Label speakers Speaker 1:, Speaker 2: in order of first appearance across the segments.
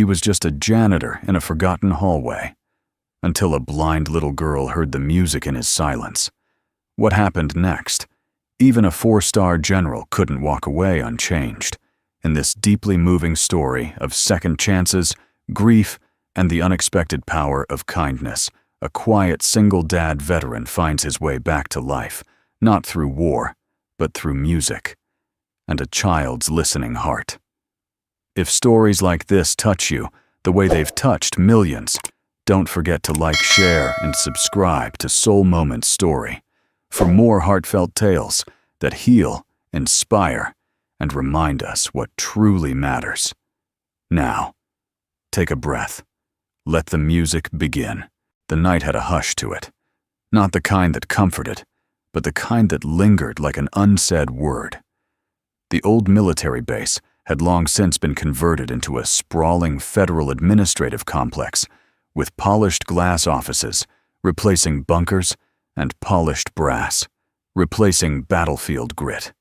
Speaker 1: He was just a janitor in a forgotten hallway, until a blind little girl heard the music in his silence. What happened next? Even a 4-star general couldn't walk away unchanged in this deeply moving story of second chances, grief, and the unexpected power of kindness. A quiet single-dad veteran finds his way back to life, not through war, but through music and a child's listening heart. If stories like this touch you the way they've touched millions, don't forget to like, share, and subscribe to Soul Moments Story for more heartfelt tales that heal, inspire, and remind us what truly matters. Now, take a breath. Let the music begin. The night had a hush to it. Not the kind that comforted, but the kind that lingered like an unsaid word. The old military base had long since been converted into a sprawling federal administrative complex with polished glass offices, replacing bunkers, and polished brass, replacing battlefield grit.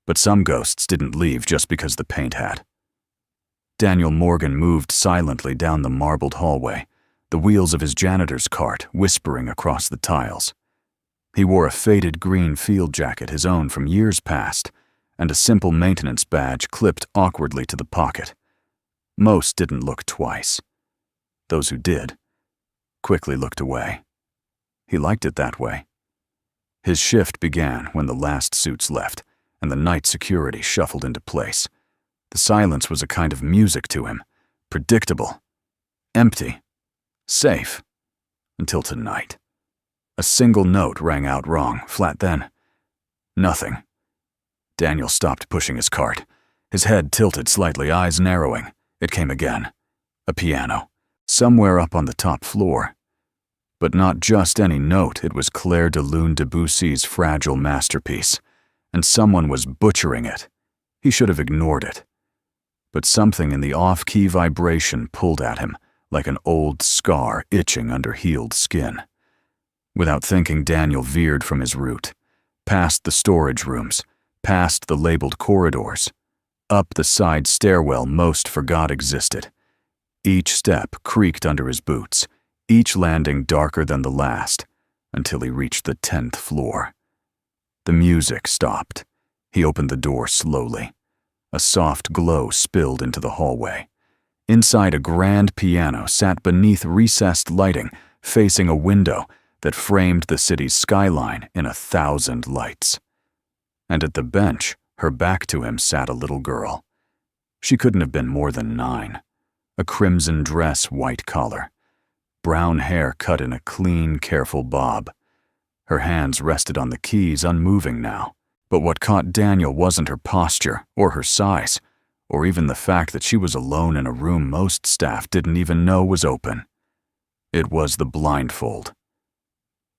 Speaker 1: But some ghosts didn't leave just because the paint had. Daniel Morgan moved silently down the marbled hallway, the wheels of his janitor's cart whispering across the tiles. He wore a faded green field jacket, his own from years past, and a simple maintenance badge clipped awkwardly to the pocket. Most didn't look twice. Those who did quickly looked away. He liked it that way. His shift began when the last suits left and the night security shuffled into place. The silence was a kind of music to him, predictable, empty, safe, until tonight. A single note rang out wrong, flat then. Nothing. Daniel stopped pushing his cart. His head tilted slightly, eyes narrowing. It came again. A piano, somewhere up on the top floor. But not just any note, it was Claire de Lune Debussy's fragile masterpiece, and someone was butchering it. He should have ignored it. But something in the off-key vibration pulled at him, like an old scar itching under healed skin. Without thinking, Daniel veered from his route, past the storage rooms, past the labeled corridors, up the side stairwell most forgot existed. Each step creaked under his boots, each landing darker than the last, until he reached the 10th floor. The music stopped. He opened the door slowly. A soft glow spilled into the hallway. Inside, a grand piano sat beneath recessed lighting, facing a window that framed the city's skyline in 1,000 lights. And at the bench, her back to him, sat a little girl. She couldn't have been more than 9. A crimson dress, white collar. Brown hair cut in a clean, careful bob. Her hands rested on the keys, unmoving now. But what caught Daniel wasn't her posture, or her size, or even the fact that she was alone in a room most staff didn't even know was open. It was the blindfold.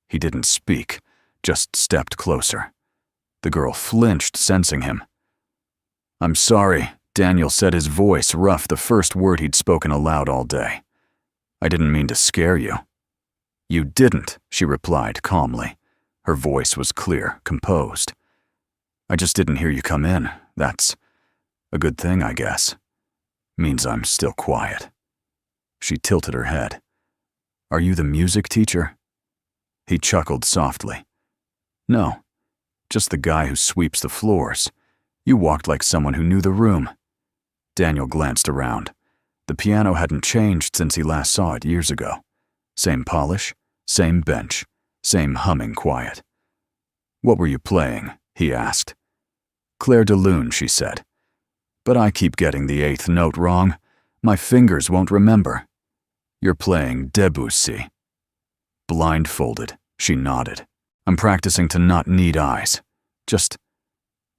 Speaker 1: He didn't speak, just stepped closer. The girl flinched, sensing him. "I'm sorry," Daniel said, his voice rough, the first word he'd spoken aloud all day. "I didn't mean to scare you." "You didn't," she replied calmly. Her voice was clear, composed. "I just didn't hear you come in. That's a good thing, I guess. Means I'm still quiet." She tilted her head. "Are you the music teacher?" He chuckled softly. "No, just the guy who sweeps the floors. You walked like someone who knew the room." Daniel glanced around. The piano hadn't changed since he last saw it years ago. Same polish, same bench, same humming quiet. "What were you playing?" he asked. "Claire de Lune," she said. "But I keep getting the 8th note wrong. My fingers won't remember." "You're playing Debussy." Blindfolded, she nodded. "I'm practicing to not need eyes. Just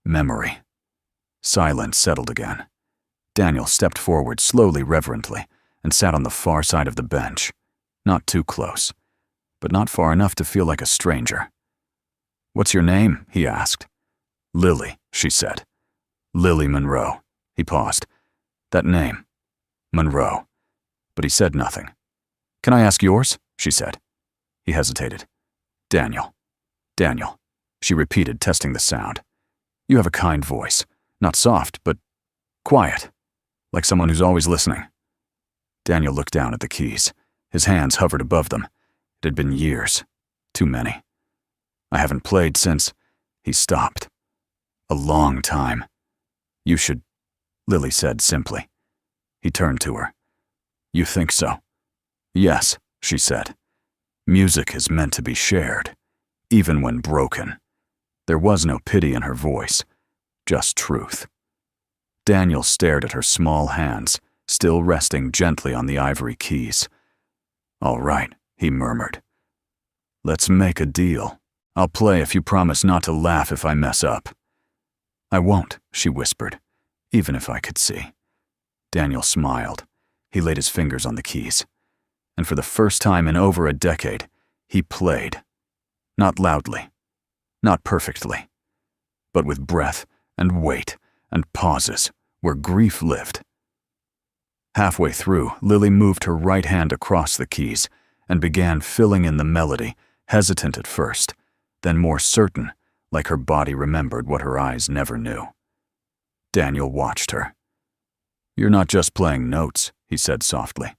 Speaker 1: memory." Silence settled again. Daniel stepped forward slowly, reverently, and sat on the far side of the bench. Not too close, but not far enough to feel like a stranger. "What's your name?" he asked. "Lily," she said. "Lily Monroe." He paused. "That name. Monroe." But he said nothing. "Can I ask yours?" she said. He hesitated. "Daniel. Daniel," she repeated, testing the sound. "You have a kind voice. Not soft, but quiet. Like someone who's always listening." Daniel looked down at the keys. His hands hovered above them. It had been years. Too many. I haven't played since. He stopped. A long time. You should, Lily said simply. He turned to her. You think so? Yes, she said. Music is meant to be shared, even when broken. There was no pity in her voice, just truth. Daniel stared at her small hands, still resting gently on the ivory keys. All right, he murmured. Let's make a deal. I'll play if you promise not to laugh if I mess up. I won't, she whispered, even if I could see. Daniel smiled. He laid his fingers on the keys. And for the first time in over a decade, he played. Not loudly, not perfectly, but with breath and weight and pauses where grief lived. Halfway through, Lily moved her right hand across the keys and began filling in the melody, hesitant at first, then more certain, like her body remembered what her eyes never knew. Daniel watched her. You're not just playing notes, he said softly.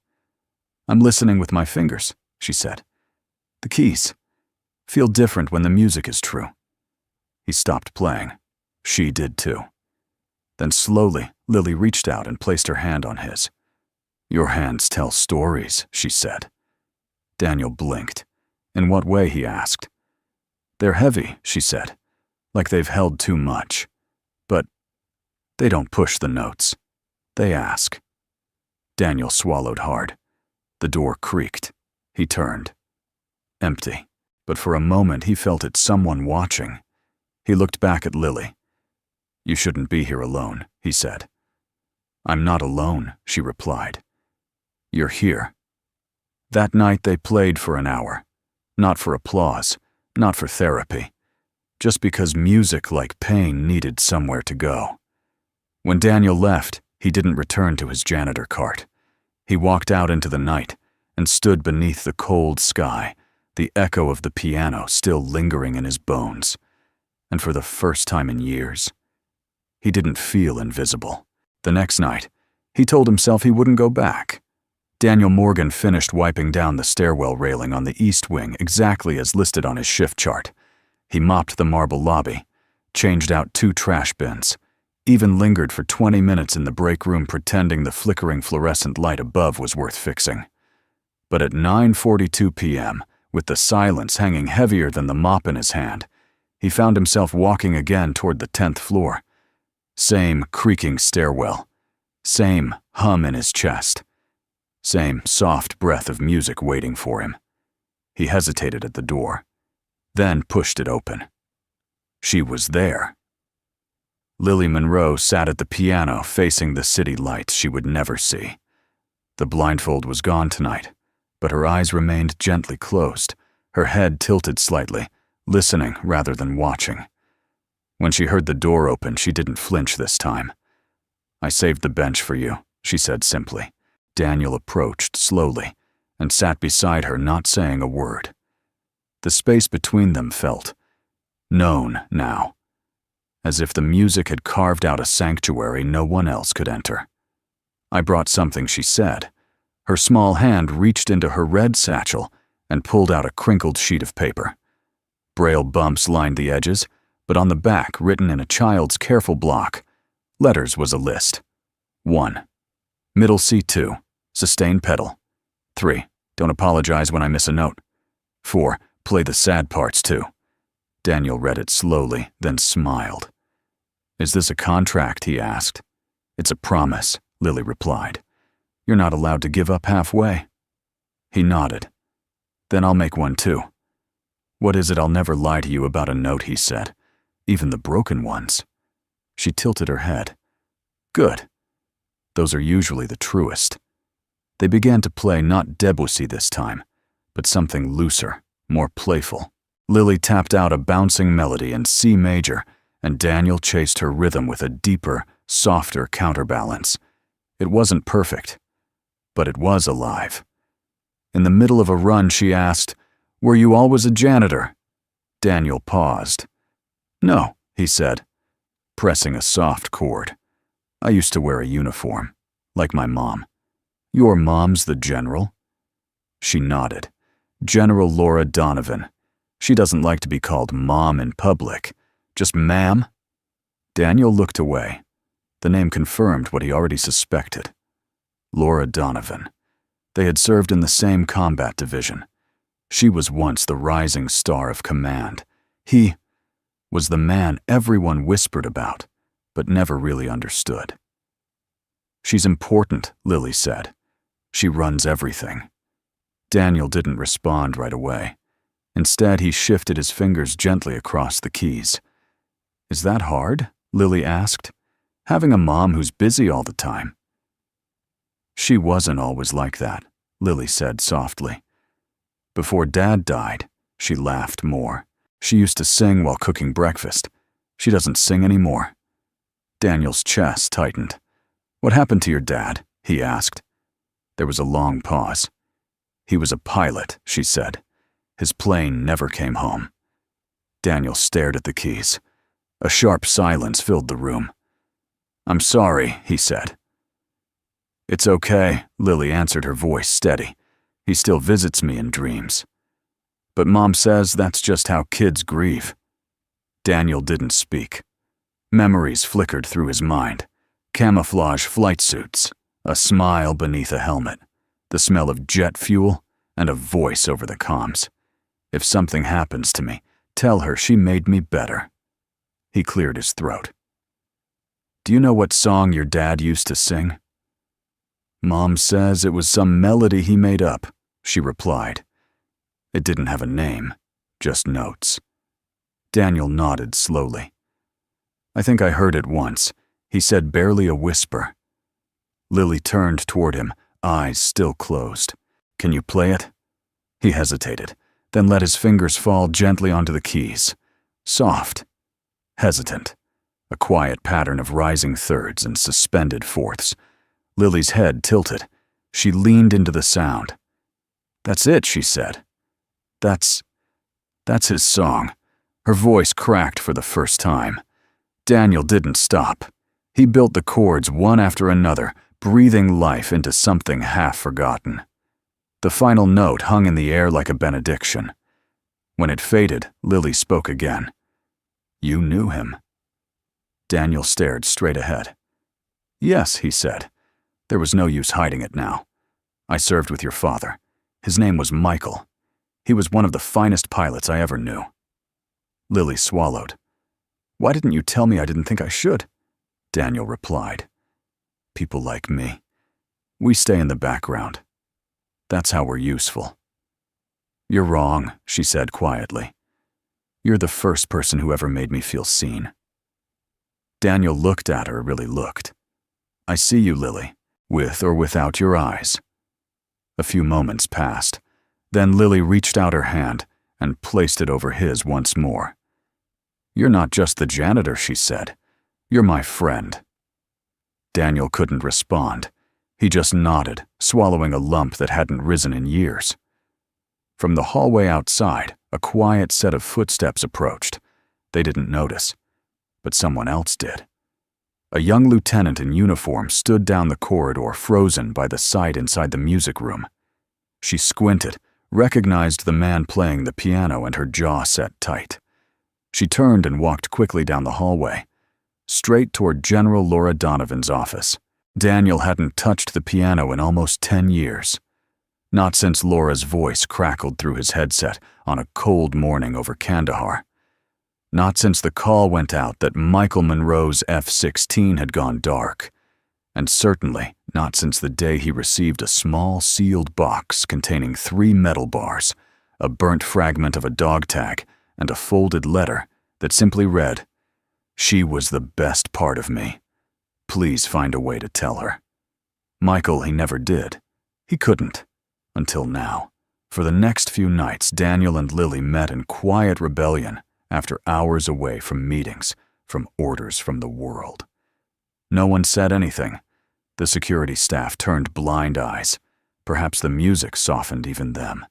Speaker 1: I'm listening with my fingers, she said. The keys feel different when the music is true. He stopped playing. She did too. Then slowly, Lily reached out and placed her hand on his. Your hands tell stories, she said. Daniel blinked. In what way, he asked. They're heavy, she said, like they've held too much. But they don't push the notes. They ask. Daniel swallowed hard. The door creaked. He turned. Empty. But for a moment he felt it someone watching. He looked back at Lily. You shouldn't be here alone, he said. I'm not alone, she replied. You're here. That night they played for an hour. Not for applause, not for therapy. Just because music like pain needed somewhere to go. When Daniel left, he didn't return to his janitor cart. He walked out into the night and stood beneath the cold sky, the echo of the piano still lingering in his bones. And for the first time in years, he didn't feel invisible. The next night, he told himself he wouldn't go back. Daniel Morgan finished wiping down the stairwell railing on the east wing exactly as listed on his shift chart. He mopped the marble lobby, changed out 2 trash bins, even lingered for 20 minutes in the break room pretending the flickering fluorescent light above was worth fixing. But at 9:42 p.m., with the silence hanging heavier than the mop in his hand, he found himself walking again toward the 10th floor. Same creaking stairwell, same hum in his chest, same soft breath of music waiting for him. He hesitated at the door, then pushed it open. She was there. Lily Monroe sat at the piano facing the city lights she would never see. The blindfold was gone tonight, but her eyes remained gently closed, her head tilted slightly, listening rather than watching. When she heard the door open, she didn't flinch this time. I saved the bench for you, she said simply. Daniel approached slowly and sat beside her, not saying a word. The space between them felt known now, as if the music had carved out a sanctuary no one else could enter. I brought something, she said. Her small hand reached into her red satchel and pulled out a crinkled sheet of paper. Braille bumps lined the edges, but on the back, written in a child's careful block, letters was a list. 1. Middle C2, sustain pedal. 3. Don't apologize when I miss a note. 4. Play the sad parts too. Daniel read it slowly, then smiled. Is this a contract, he asked. It's a promise, Lily replied. You're not allowed to give up halfway. He nodded. Then I'll make one too. What is it? I'll never lie to you about a note, he said. Even the broken ones. She tilted her head. Good. Those are usually the truest. They began to play not Debussy this time, but something looser, more playful. Lily tapped out a bouncing melody in C major, and Daniel chased her rhythm with a deeper, softer counterbalance. It wasn't perfect, but it was alive. In the middle of a run, she asked, Were you always a janitor? Daniel paused. No, he said, pressing a soft chord. I used to wear a uniform, like my mom. Your mom's the general?" She nodded. "General Laura Donovan. She doesn't like to be called Mom in public. Just ma'am?" Daniel looked away. The name confirmed what he already suspected. Laura Donovan. They had served in the same combat division. She was once the rising star of command. He was the man everyone whispered about, but never really understood. "She's important," Lily said. "She runs everything." Daniel didn't respond right away. Instead, he shifted his fingers gently across the keys. "Is that hard?" Lily asked. "Having a mom who's busy all the time." "She wasn't always like that," Lily said softly. "Before Dad died," she laughed more. "She used to sing while cooking breakfast. She doesn't sing anymore." Daniel's chest tightened. "What happened to your dad?" he asked. There was a long pause. "He was a pilot," she said. "His plane never came home." Daniel stared at the keys. A sharp silence filled the room. "I'm sorry," he said. "It's okay," Lily answered, her voice steady. "He still visits me in dreams. But Mom says that's just how kids grieve." Daniel didn't speak. Memories flickered through his mind. Camouflage flight suits, a smile beneath a helmet, the smell of jet fuel, and a voice over the comms. "If something happens to me, tell her she made me better." He cleared his throat. "Do you know what song your dad used to sing?" "Mom says it was some melody he made up," she replied. It didn't have a name, just notes. Daniel nodded slowly. "I think I heard it once," he said, barely a whisper. Lily turned toward him, eyes still closed. "Can you play it?" He hesitated, then let his fingers fall gently onto the keys. Soft, hesitant, a quiet pattern of rising thirds and suspended fourths. Lily's head tilted. She leaned into the sound. "That's it," she said. That's his song." Her voice cracked for the first time. Daniel didn't stop. He built the chords one after another, breathing life into something half forgotten. The final note hung in the air like a benediction. When it faded, Lily spoke again. "You knew him." Daniel stared straight ahead. "Yes," he said. There was no use hiding it now. "I served with your father. His name was Michael. He was one of the finest pilots I ever knew." Lily swallowed. "Why didn't you tell me? I didn't think I should," Daniel replied. "People like me. We stay in the background. That's how we're useful." "You're wrong," she said quietly. "You're the first person who ever made me feel seen." Daniel looked at her, really looked. "I see you, Lily, with or without your eyes." A few moments passed. Then Lily reached out her hand and placed it over his once more. "You're not just the janitor," she said. "You're my friend." Daniel couldn't respond. He just nodded, swallowing a lump that hadn't risen in years. From the hallway outside, a quiet set of footsteps approached. They didn't notice, but someone else did. A young lieutenant in uniform stood down the corridor, frozen by the sight inside the music room. She squinted, recognized the man playing the piano, and her jaw set tight. She turned and walked quickly down the hallway, straight toward General Laura Donovan's office. Daniel hadn't touched the piano in almost 10 years. Not since Laura's voice crackled through his headset on a cold morning over Kandahar. Not since the call went out that Michael Monroe's F-16 had gone dark. And certainly not since the day he received a small sealed box containing 3 metal bars, a burnt fragment of a dog tag, and a folded letter that simply read, "She was the best part of me. Please find a way to tell her." Michael, he never did. He couldn't. Until now. For the next few nights, Daniel and Lily met in quiet rebellion after hours away from meetings, from orders from the world. No one said anything. The security staff turned blind eyes. Perhaps the music softened even them.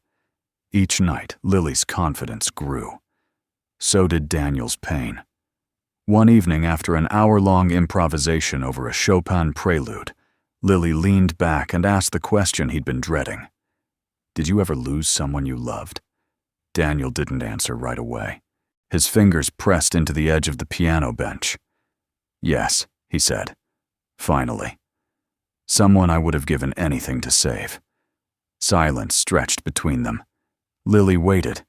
Speaker 1: Each night, Lily's confidence grew. So did Daniel's pain. One evening, after an hour-long improvisation over a Chopin prelude, Lily leaned back and asked the question he'd been dreading. Did you ever lose someone you loved? Daniel didn't answer right away. His fingers pressed into the edge of the piano bench. Yes, he said. Finally. Someone I would have given anything to save. Silence stretched between them. Lily waited.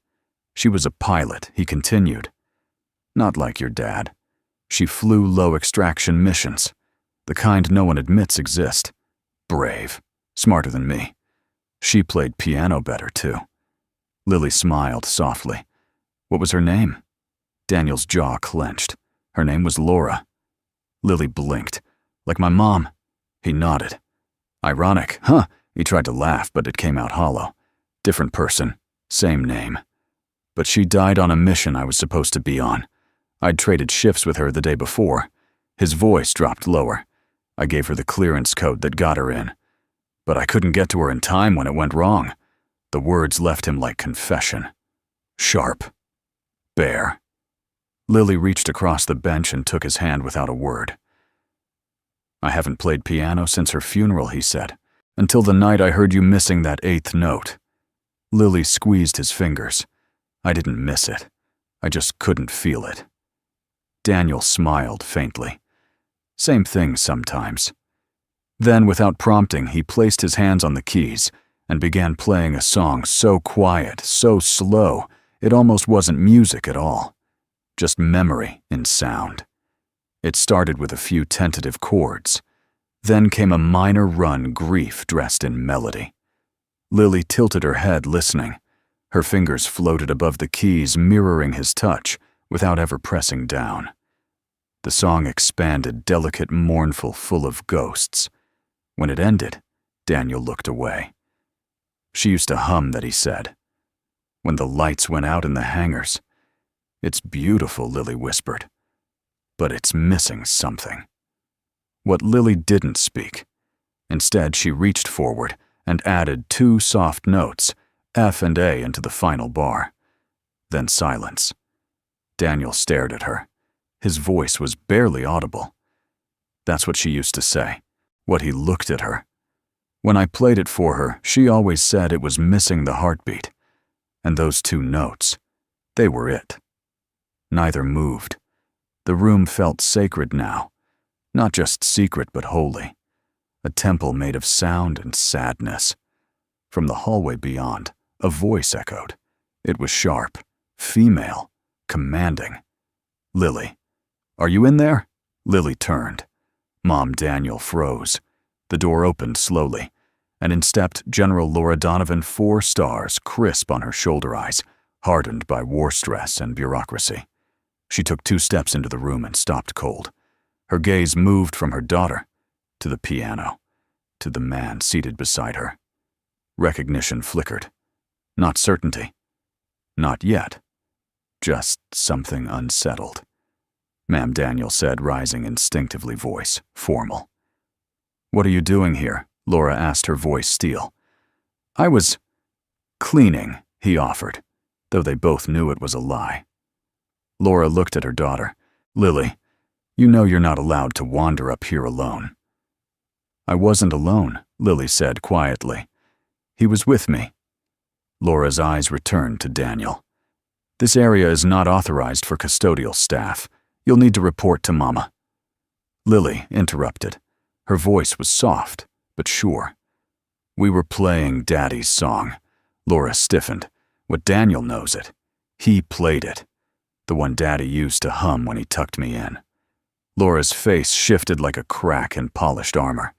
Speaker 1: She was a pilot, he continued. Not like your dad. She flew low-extraction missions, the kind no one admits exist. Brave, smarter than me. She played piano better, too. Lily smiled softly. What was her name? Daniel's jaw clenched. Her name was Laura. Lily blinked. Like my mom. He nodded. Ironic, huh? He tried to laugh, but it came out hollow. Different person, same name. But she died on a mission I was supposed to be on. I'd traded shifts with her the day before. His voice dropped lower. I gave her the clearance code that got her in. But I couldn't get to her in time when it went wrong. The words left him like confession. Sharp. Bare. Lily reached across the bench and took his hand without a word. I haven't played piano since her funeral, he said, until the night I heard you missing that 8th note. Lily squeezed his fingers. I didn't miss it. I just couldn't feel it. Daniel smiled faintly. Same thing sometimes. Then, without prompting, he placed his hands on the keys and began playing a song so quiet, so slow, it almost wasn't music at all. Just memory in sound. It started with a few tentative chords. Then came a minor run grief dressed in melody. Lily tilted her head, listening. Her fingers floated above the keys, mirroring his touch, without ever pressing down. The song expanded, delicate, mournful, full of ghosts. When it ended, Daniel looked away. She used to hum that, he said. When the lights went out in the hangars. It's beautiful, Lily whispered. But it's missing something. What Lily didn't speak. Instead, she reached forward and added 2 soft notes, F and A, into the final bar. Then silence. Daniel stared at her. His voice was barely audible. That's what she used to say, what he looked at her. When I played it for her, she always said it was missing the heartbeat. And those 2 notes, they were it. Neither moved. The room felt sacred now. Not just secret, but holy. A temple made of sound and sadness. From the hallway beyond, a voice echoed. It was sharp, female, commanding. Lily. Are you in there? Lily turned. Mom Daniel froze. The door opened slowly, and in stepped General Laura Donovan, 4 stars, crisp on her shoulder eyes, hardened by war stress and bureaucracy. She took 2 steps into the room and stopped cold. Her gaze moved from her daughter to the piano, to the man seated beside her. Recognition flickered. Not certainty. Not yet. Just something unsettled. Ma'am Daniel said, rising instinctively, voice formal. What are you doing here? Laura asked, her voice steel. I was cleaning, he offered, though they both knew it was a lie. Laura looked at her daughter. Lily, you know you're not allowed to wander up here alone. I wasn't alone, Lily said quietly. He was with me. Laura's eyes returned to Daniel. This area is not authorized for custodial staff. You'll need to report to Mama. Lily interrupted. Her voice was soft, but sure. We were playing Daddy's song. Laura stiffened. What Daniel knows it. He played it. The one Daddy used to hum when he tucked me in. Laura's face shifted like a crack in polished armor.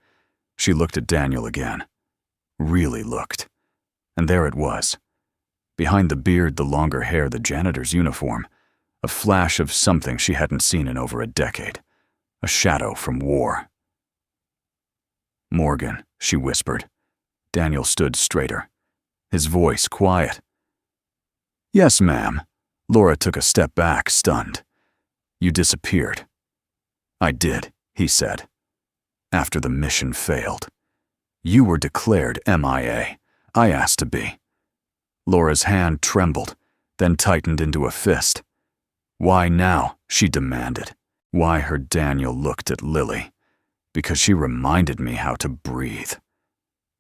Speaker 1: She looked at Daniel again. Really looked. And there it was. Behind the beard, the longer hair, the janitor's uniform. A flash of something she hadn't seen in over a decade. A shadow from war. Morgan, she whispered. Daniel stood straighter. His voice quiet. Yes, ma'am. Laura took a step back, stunned. You disappeared. I did, he said. After the mission failed. You were declared MIA. I asked to be. Laura's hand trembled, then tightened into a fist. Why now? She demanded. Why her Daniel looked at Lily. because she reminded me how to breathe.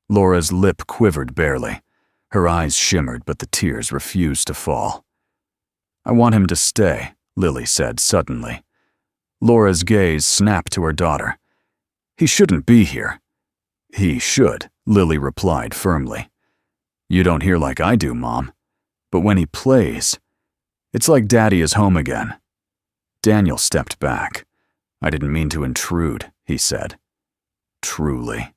Speaker 1: Laura's lip quivered barely. Her eyes shimmered, but the tears refused to fall. I want him to stay, Lily said suddenly. Laura's gaze snapped to her daughter. He shouldn't be here. He should, Lily replied firmly. You don't hear like I do, Mom. But when he plays, it's like Daddy is home again. Daniel stepped back. I didn't mean to intrude, he said. Truly.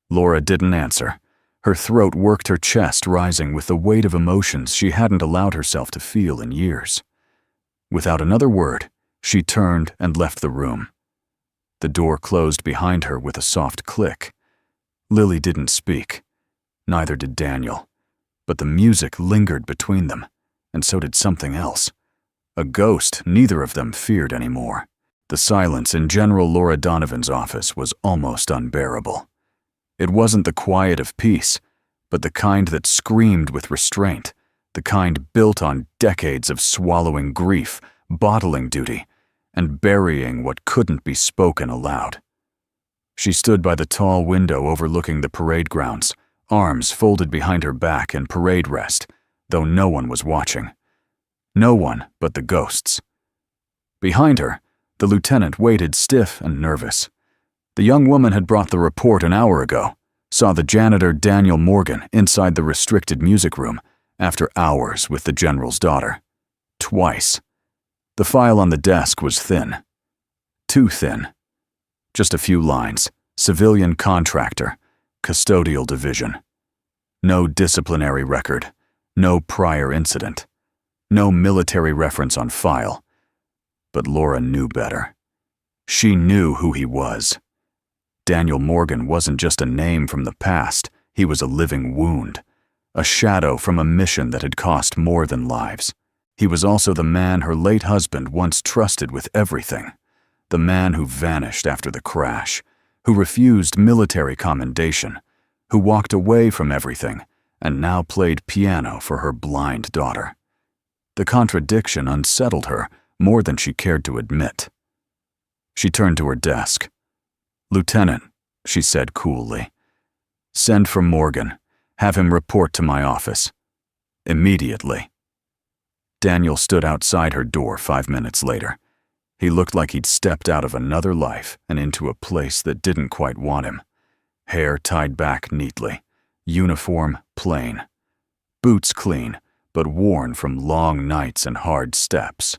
Speaker 1: Laura didn't answer. Her throat worked her chest, rising with the weight of emotions she hadn't allowed herself to feel in years. Without another word, she turned and left the room. The door closed behind her with a soft click. Lily didn't speak. Neither did Daniel. But the music lingered between them, and so did something else. A ghost neither of them feared anymore. The silence in General Laura Donovan's office was almost unbearable. It wasn't the quiet of peace, but the kind that screamed with restraint, the kind built on decades of swallowing grief, bottling duty, and burying what couldn't be spoken aloud. She stood by the tall window overlooking the parade grounds, arms folded behind her back in parade rest, though no one was watching. No one but the ghosts. Behind her, the lieutenant waited stiff and nervous. The young woman had brought the report an hour ago, saw the janitor Daniel Morgan inside the restricted music room after hours with the general's daughter. Twice. The file on the desk was thin. Too thin. Just a few lines. Civilian contractor. Custodial division. No disciplinary record. No prior incident. No military reference on file. But Laura knew better. She knew who he was. Daniel Morgan wasn't just a name from the past, he was a living wound, a shadow from a mission that had cost more than lives. He was also the man her late husband once trusted with everything, the man who vanished after the crash, who refused military commendation, who walked away from everything and now played piano for her blind daughter. The contradiction unsettled her more than she cared to admit. She turned to her desk. Lieutenant, she said coolly, send for Morgan. Have him report to my office. Immediately. Daniel stood outside her door 5 minutes later. He looked like he'd stepped out of another life and into a place that didn't quite want him. Hair tied back neatly. Uniform plain. Boots clean, but worn from long nights and hard steps.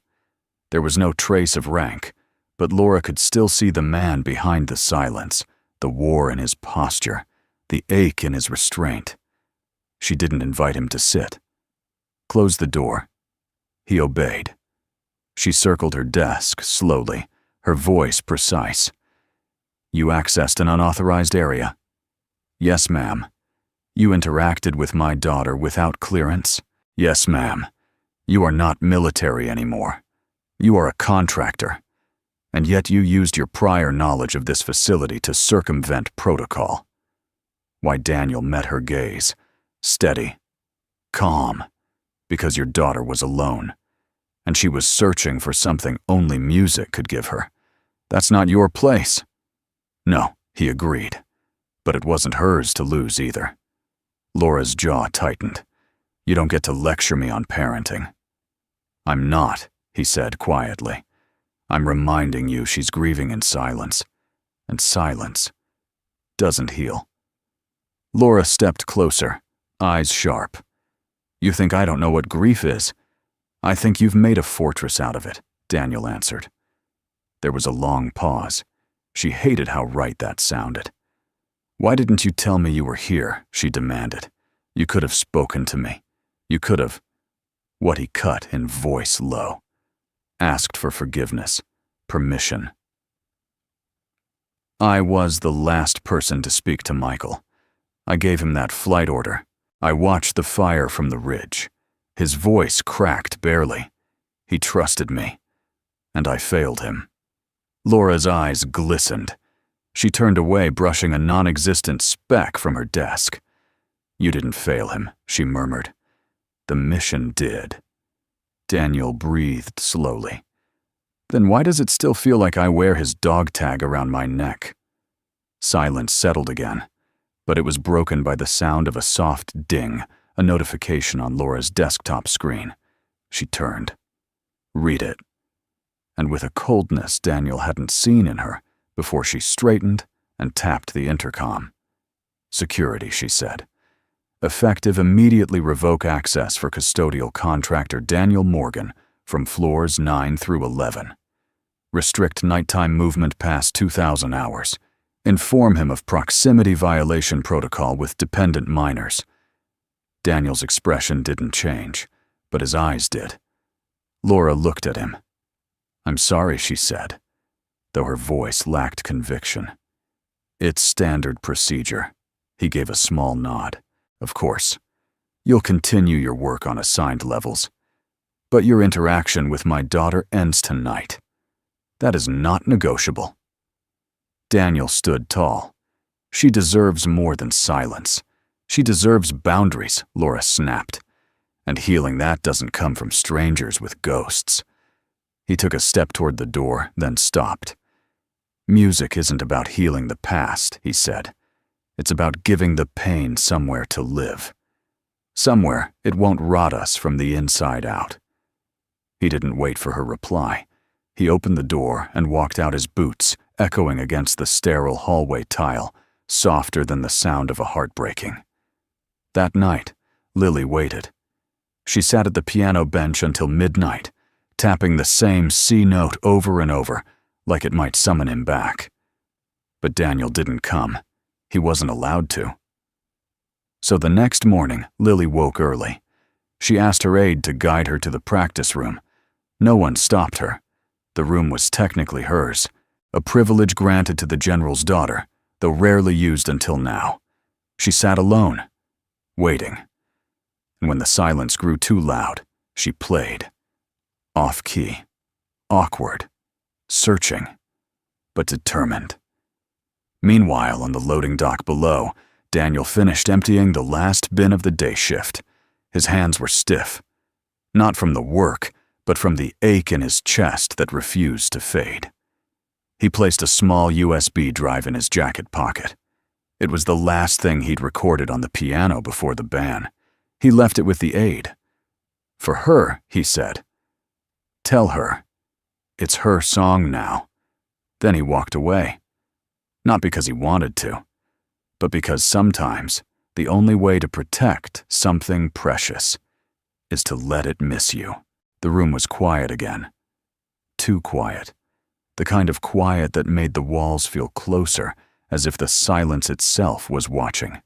Speaker 1: There was no trace of rank, but Laura could still see the man behind the silence, the war in his posture, the ache in his restraint. She didn't invite him to sit. Close the door. He obeyed. She circled her desk slowly, her voice precise. You accessed an unauthorized area? Yes, ma'am. You interacted with my daughter without clearance? Yes, ma'am. You are not military anymore. You are a contractor. And yet you used your prior knowledge of this facility to circumvent protocol. Why, Daniel met her gaze, steady, calm, because your daughter was alone, and she was searching for something only music could give her. That's not your place. No, he agreed, but it wasn't hers to lose either. Laura's jaw tightened. You don't get to lecture me on parenting. I'm not, he said quietly. I'm reminding you she's grieving in silence, and silence doesn't heal. Laura stepped closer, eyes sharp. You think I don't know what grief is? I think you've made a fortress out of it, Daniel answered. There was a long pause. She hated how right that sounded. Why didn't you tell me you were here? She demanded. You could have spoken to me. You could have. What he cut in voice low. Asked for forgiveness, permission. I was the last person to speak to Michael. I gave him that flight order. I watched the fire from the ridge. His voice cracked barely. He trusted me, and I failed him. Laura's eyes glistened. She turned away, brushing a non-existent speck from her desk. You didn't fail him, she murmured. The mission did. Daniel breathed slowly. Then why does it still feel like I wear his dog tag around my neck? Silence settled again, but it was broken by the sound of a soft ding, a notification on Laura's desktop screen. She turned. Read it. And with a coldness Daniel hadn't seen in her before she straightened and tapped the intercom. Security, she said. Effective immediately revoke access for custodial contractor Daniel Morgan from floors 9 through 11. Restrict nighttime movement past 2,000 hours. Inform him of proximity violation protocol with dependent minors. Daniel's expression didn't change, but his eyes did. Laura looked at him. I'm sorry, she said, though her voice lacked conviction. It's standard procedure. He gave a small nod. Of course. You'll continue your work on assigned levels. But your interaction with my daughter ends tonight. That is not negotiable. Daniel stood tall. She deserves more than silence. She deserves boundaries, Laura snapped. And healing that doesn't come from strangers with ghosts. He took a step toward the door, then stopped. Music isn't about healing the past, he said. It's about giving the pain somewhere to live. Somewhere it won't rot us from the inside out. He didn't wait for her reply. He opened the door and walked out, his boots echoing against the sterile hallway tile, softer than the sound of a heart breaking. That night, Lily waited. She sat at the piano bench until midnight, tapping the same C note over and over, like it might summon him back. But Daniel didn't come. He wasn't allowed to. So the next morning, Lily woke early. She asked her aide to guide her to the practice room. No one stopped her. The room was technically hers, a privilege granted to the general's daughter, though rarely used until now. She sat alone, waiting. And when the silence grew too loud, she played. Off-key, awkward, searching, but determined. Meanwhile, on the loading dock below, Daniel finished emptying the last bin of the day shift. His hands were stiff, not from the work, but from the ache in his chest that refused to fade. He placed a small USB drive in his jacket pocket. It was the last thing he'd recorded on the piano before the ban. He left it with the aide. For her, he said. Tell her. It's her song now. Then he walked away. Not because he wanted to, but because sometimes the only way to protect something precious is to let it miss you. The room was quiet again. Too quiet. The kind of quiet that made the walls feel closer, as if the silence itself was watching.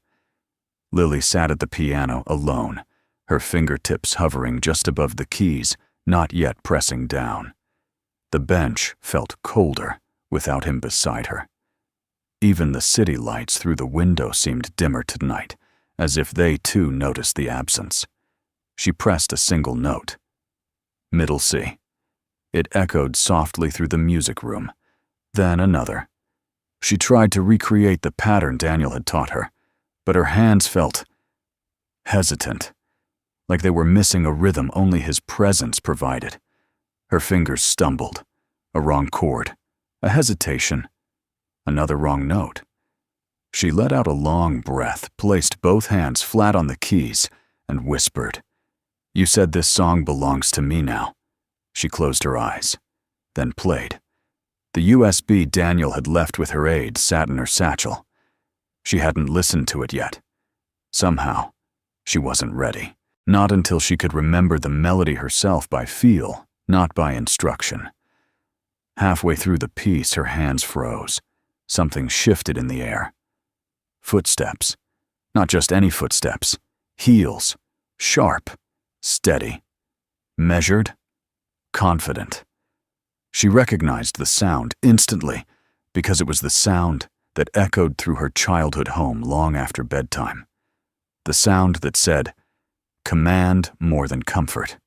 Speaker 1: Lily sat at the piano alone, her fingertips hovering just above the keys, not yet pressing down. The bench felt colder without him beside her. Even the city lights through the window seemed dimmer tonight, as if they too noticed the absence. She pressed a single note. Middle C. It echoed softly through the music room, then another. She tried to recreate the pattern Daniel had taught her, but her hands felt hesitant, like they were missing a rhythm only his presence provided. Her fingers stumbled. A wrong chord, a hesitation, another wrong note. She let out a long breath, placed both hands flat on the keys, and whispered, You said this song belongs to me now. She closed her eyes, then played. The USB Daniel had left with her aide sat in her satchel. She hadn't listened to it yet. Somehow, she wasn't ready. Not until she could remember the melody herself by feel, not by instruction. Halfway through the piece, her hands froze. Something shifted in the air. Footsteps. Not just any footsteps. Heels. Sharp. Steady. Measured. Confident. She recognized the sound instantly because it was the sound that echoed through her childhood home long after bedtime. The sound that said, command more than comfort.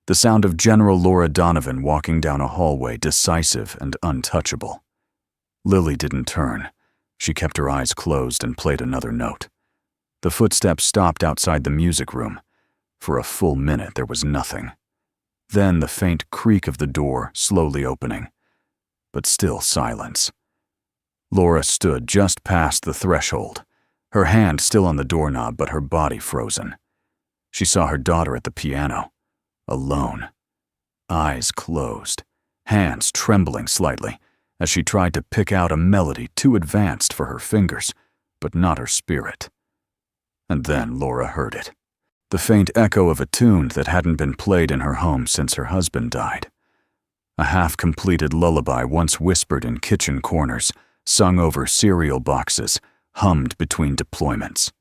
Speaker 1: The sound of General Laura Donovan walking down a hallway, decisive and untouchable. Lily didn't turn. She kept her eyes closed and played another note. The footsteps stopped outside the music room. For a full minute there was nothing. Then the faint creak of the door slowly opening. But still silence. Laura stood just past the threshold, her hand still on the doorknob but her body frozen. She saw her daughter at the piano, alone, eyes closed, hands trembling slightly as she tried to pick out a melody too advanced for her fingers, but not her spirit. And then Laura heard it, the faint echo of a tune that hadn't been played in her home since her husband died. A half-completed lullaby once whispered in kitchen corners, sung over cereal boxes, hummed between deployments.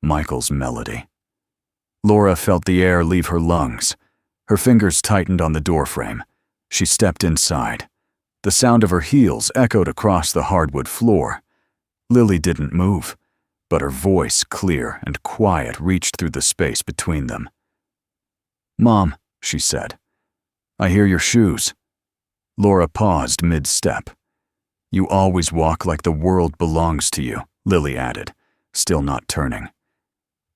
Speaker 1: Michael's melody. Laura felt the air leave her lungs. Her fingers tightened on the doorframe. She stepped inside. The sound of her heels echoed across the hardwood floor. Lily didn't move, but her voice, clear and quiet, reached through the space between them. "Mom," she said, "I hear your shoes." Laura paused mid-step. "You always walk like the world belongs to you," Lily added, still not turning.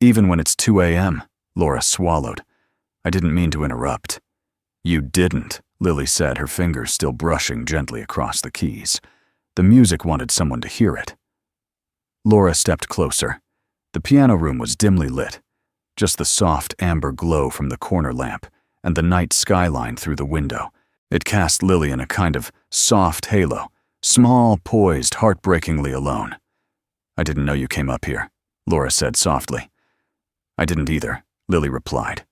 Speaker 1: "Even when it's 2 a.m., Laura swallowed. "I didn't mean to interrupt." "You didn't," Lily said, her fingers still brushing gently across the keys. The music wanted someone to hear it. Laura stepped closer. The piano room was dimly lit, just the soft amber glow from the corner lamp and the night skyline through the window. It cast Lily in a kind of soft halo, small, poised, heartbreakingly alone. "I didn't know you came up here," Laura said softly. "I didn't either," Lily replied,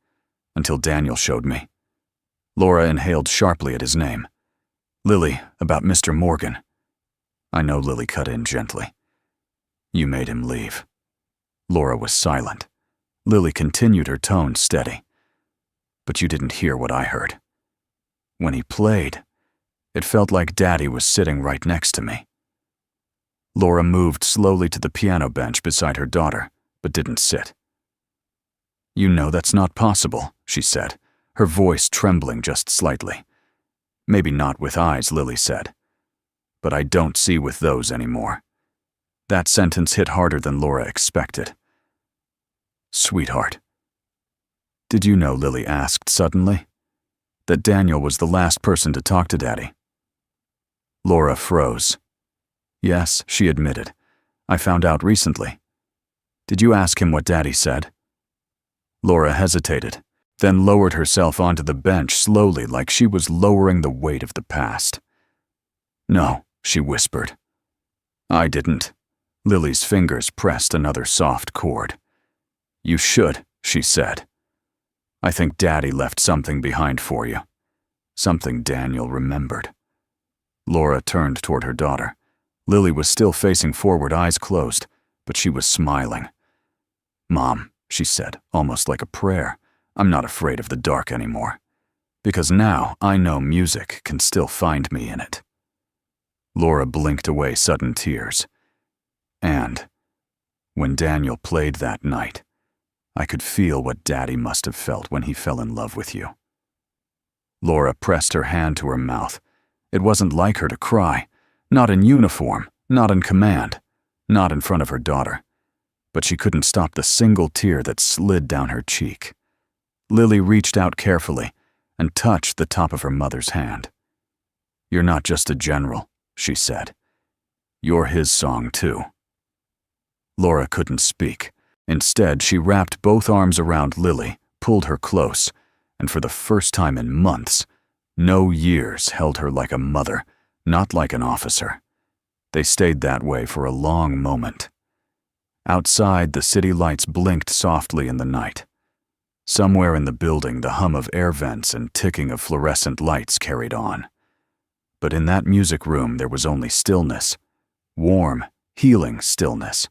Speaker 1: "until Daniel showed me." Laura inhaled sharply at his name. "Lily, about Mr. Morgan." "I know," Lily cut in gently. "You made him leave." Laura was silent. Lily continued, her tone steady. "But you didn't hear what I heard. When he played, it felt like Daddy was sitting right next to me." Laura moved slowly to the piano bench beside her daughter, but didn't sit. "You know that's not possible," she said, her voice trembling just slightly. "Maybe not with eyes," Lily said, "but I don't see with those anymore." That sentence hit harder than Laura expected. "Sweetheart." "Did you know," Lily asked suddenly, "that Daniel was the last person to talk to Daddy?" Laura froze. "Yes," she admitted. "I found out recently." "Did you ask him what Daddy said?" Laura hesitated, then lowered herself onto the bench slowly, like she was lowering the weight of the past. "No," she whispered. "I didn't." Lily's fingers pressed another soft chord. "You should," she said. "I think Daddy left something behind for you. Something Daniel remembered." Laura turned toward her daughter. Lily was still facing forward, eyes closed, but she was smiling. "Mom," she said, almost like a prayer, "I'm not afraid of the dark anymore. Because now I know music can still find me in it." Laura blinked away sudden tears. "And when Daniel played that night, I could feel what Daddy must have felt when he fell in love with you." Laura pressed her hand to her mouth. It wasn't like her to cry, not in uniform, not in command, not in front of her daughter. But she couldn't stop the single tear that slid down her cheek. Lily reached out carefully and touched the top of her mother's hand. "You're not just a general," she said. "You're his song, too." Laura couldn't speak. Instead, she wrapped both arms around Lily, pulled her close, and for the first time in months, no years held her like a mother, not like an officer. They stayed that way for a long moment. Outside, the city lights blinked softly in the night. Somewhere in the building, the hum of air vents and ticking of fluorescent lights carried on. But in that music room, there was only stillness. Warm, healing stillness.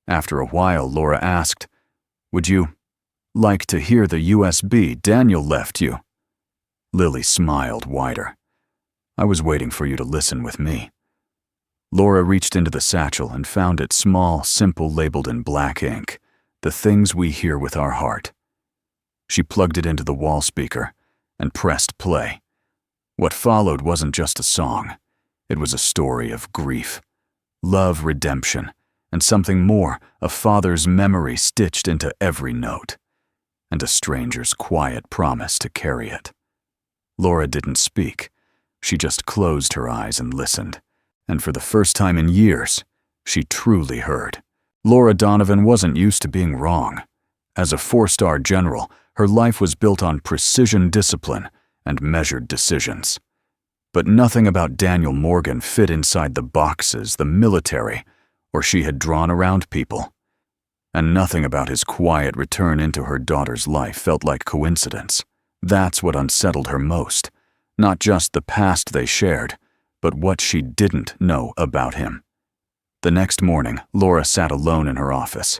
Speaker 1: After a while, Laura asked, "Would you like to hear the USB Daniel left you?" Lily smiled wider. "I was waiting for you to listen with me." Laura reached into the satchel and found it small, simple, labeled in black ink, "The Things We Hear with Our Heart." She plugged it into the wall speaker and pressed play. What followed wasn't just a song. It was a story of grief, love, redemption, and something more, a father's memory stitched into every note, and a stranger's quiet promise to carry it. Laura didn't speak. She just closed her eyes and listened, And for the first time in years, she truly heard. Laura Donovan wasn't used to being wrong. As a 4-star general, her life was built on precision discipline and measured decisions. But nothing about Daniel Morgan fit inside the boxes the military or she had drawn around people. And nothing about his quiet return into her daughter's life felt like coincidence. That's what unsettled her most. Not just the past they shared, but what she didn't know about him. The next morning, Laura sat alone in her office.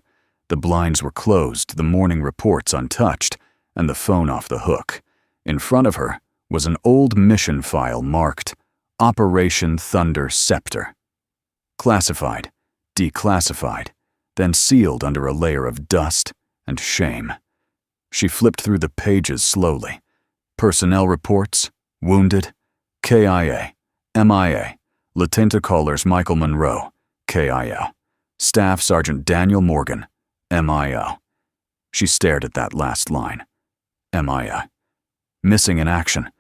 Speaker 1: The blinds were closed, the morning reports untouched, and the phone off the hook. In front of her was an old mission file marked Operation Thunder Scepter. Classified, declassified, then sealed under a layer of dust and shame. She flipped through the pages slowly. Personnel reports, wounded, KIA, MIA, Lieutenant Callers Michael Monroe, KIO, Staff Sergeant Daniel Morgan, MIO. She stared at that last line. MIO. Missing in action.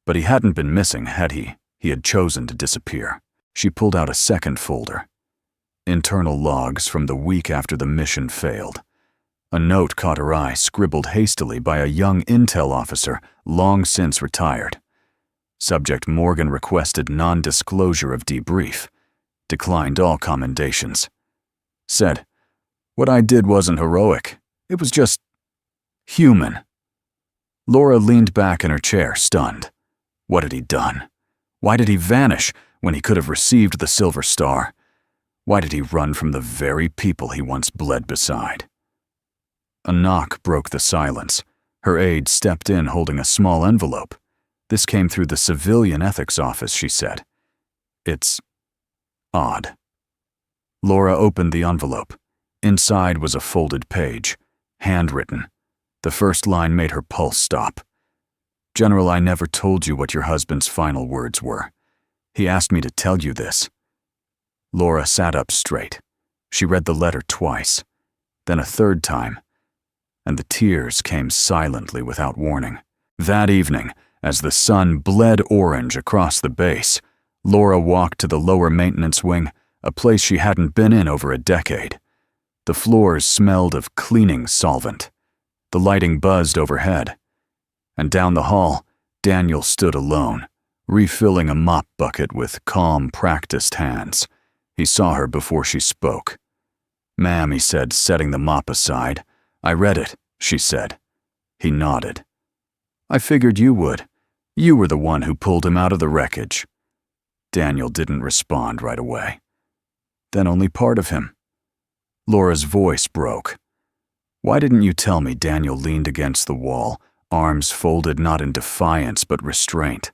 Speaker 1: But he hadn't been missing, had he? He had chosen to disappear. She pulled out a second folder. Internal logs from the week after the mission failed. A note caught her eye, scribbled hastily by a young intel officer long since retired. Subject: Morgan requested non-disclosure of debrief. Declined all commendations. Said, "What I did wasn't heroic. It was just human." Laura leaned back in her chair, stunned. What had he done? Why did he vanish when he could have received the Silver Star? Why did he run from the very people he once bled beside? A knock broke the silence. Her aide stepped in holding a small envelope. This came through the civilian ethics office, she said. It's odd. Laura opened the envelope. Inside was a folded page, handwritten. The first line made her pulse stop. "General, I never told you what your husband's final words were. He asked me to tell you this." Laura sat up straight. She read the letter twice, then a third time, and the tears came silently without warning. That evening, as the sun bled orange across the base, Laura walked to the lower maintenance wing, a place she hadn't been in over a decade. The floors smelled of cleaning solvent. The lighting buzzed overhead. And down the hall, Daniel stood alone, refilling a mop bucket with calm, practiced hands. He saw her before she spoke. "Ma'am," he said, setting the mop aside. "I read it," she said. He nodded. "I figured you would. You were the one who pulled him out of the wreckage." Daniel didn't respond right away. "Then only part of him." Laura's voice broke. "Why didn't you tell me?" Daniel leaned against the wall, arms folded not in defiance but restraint.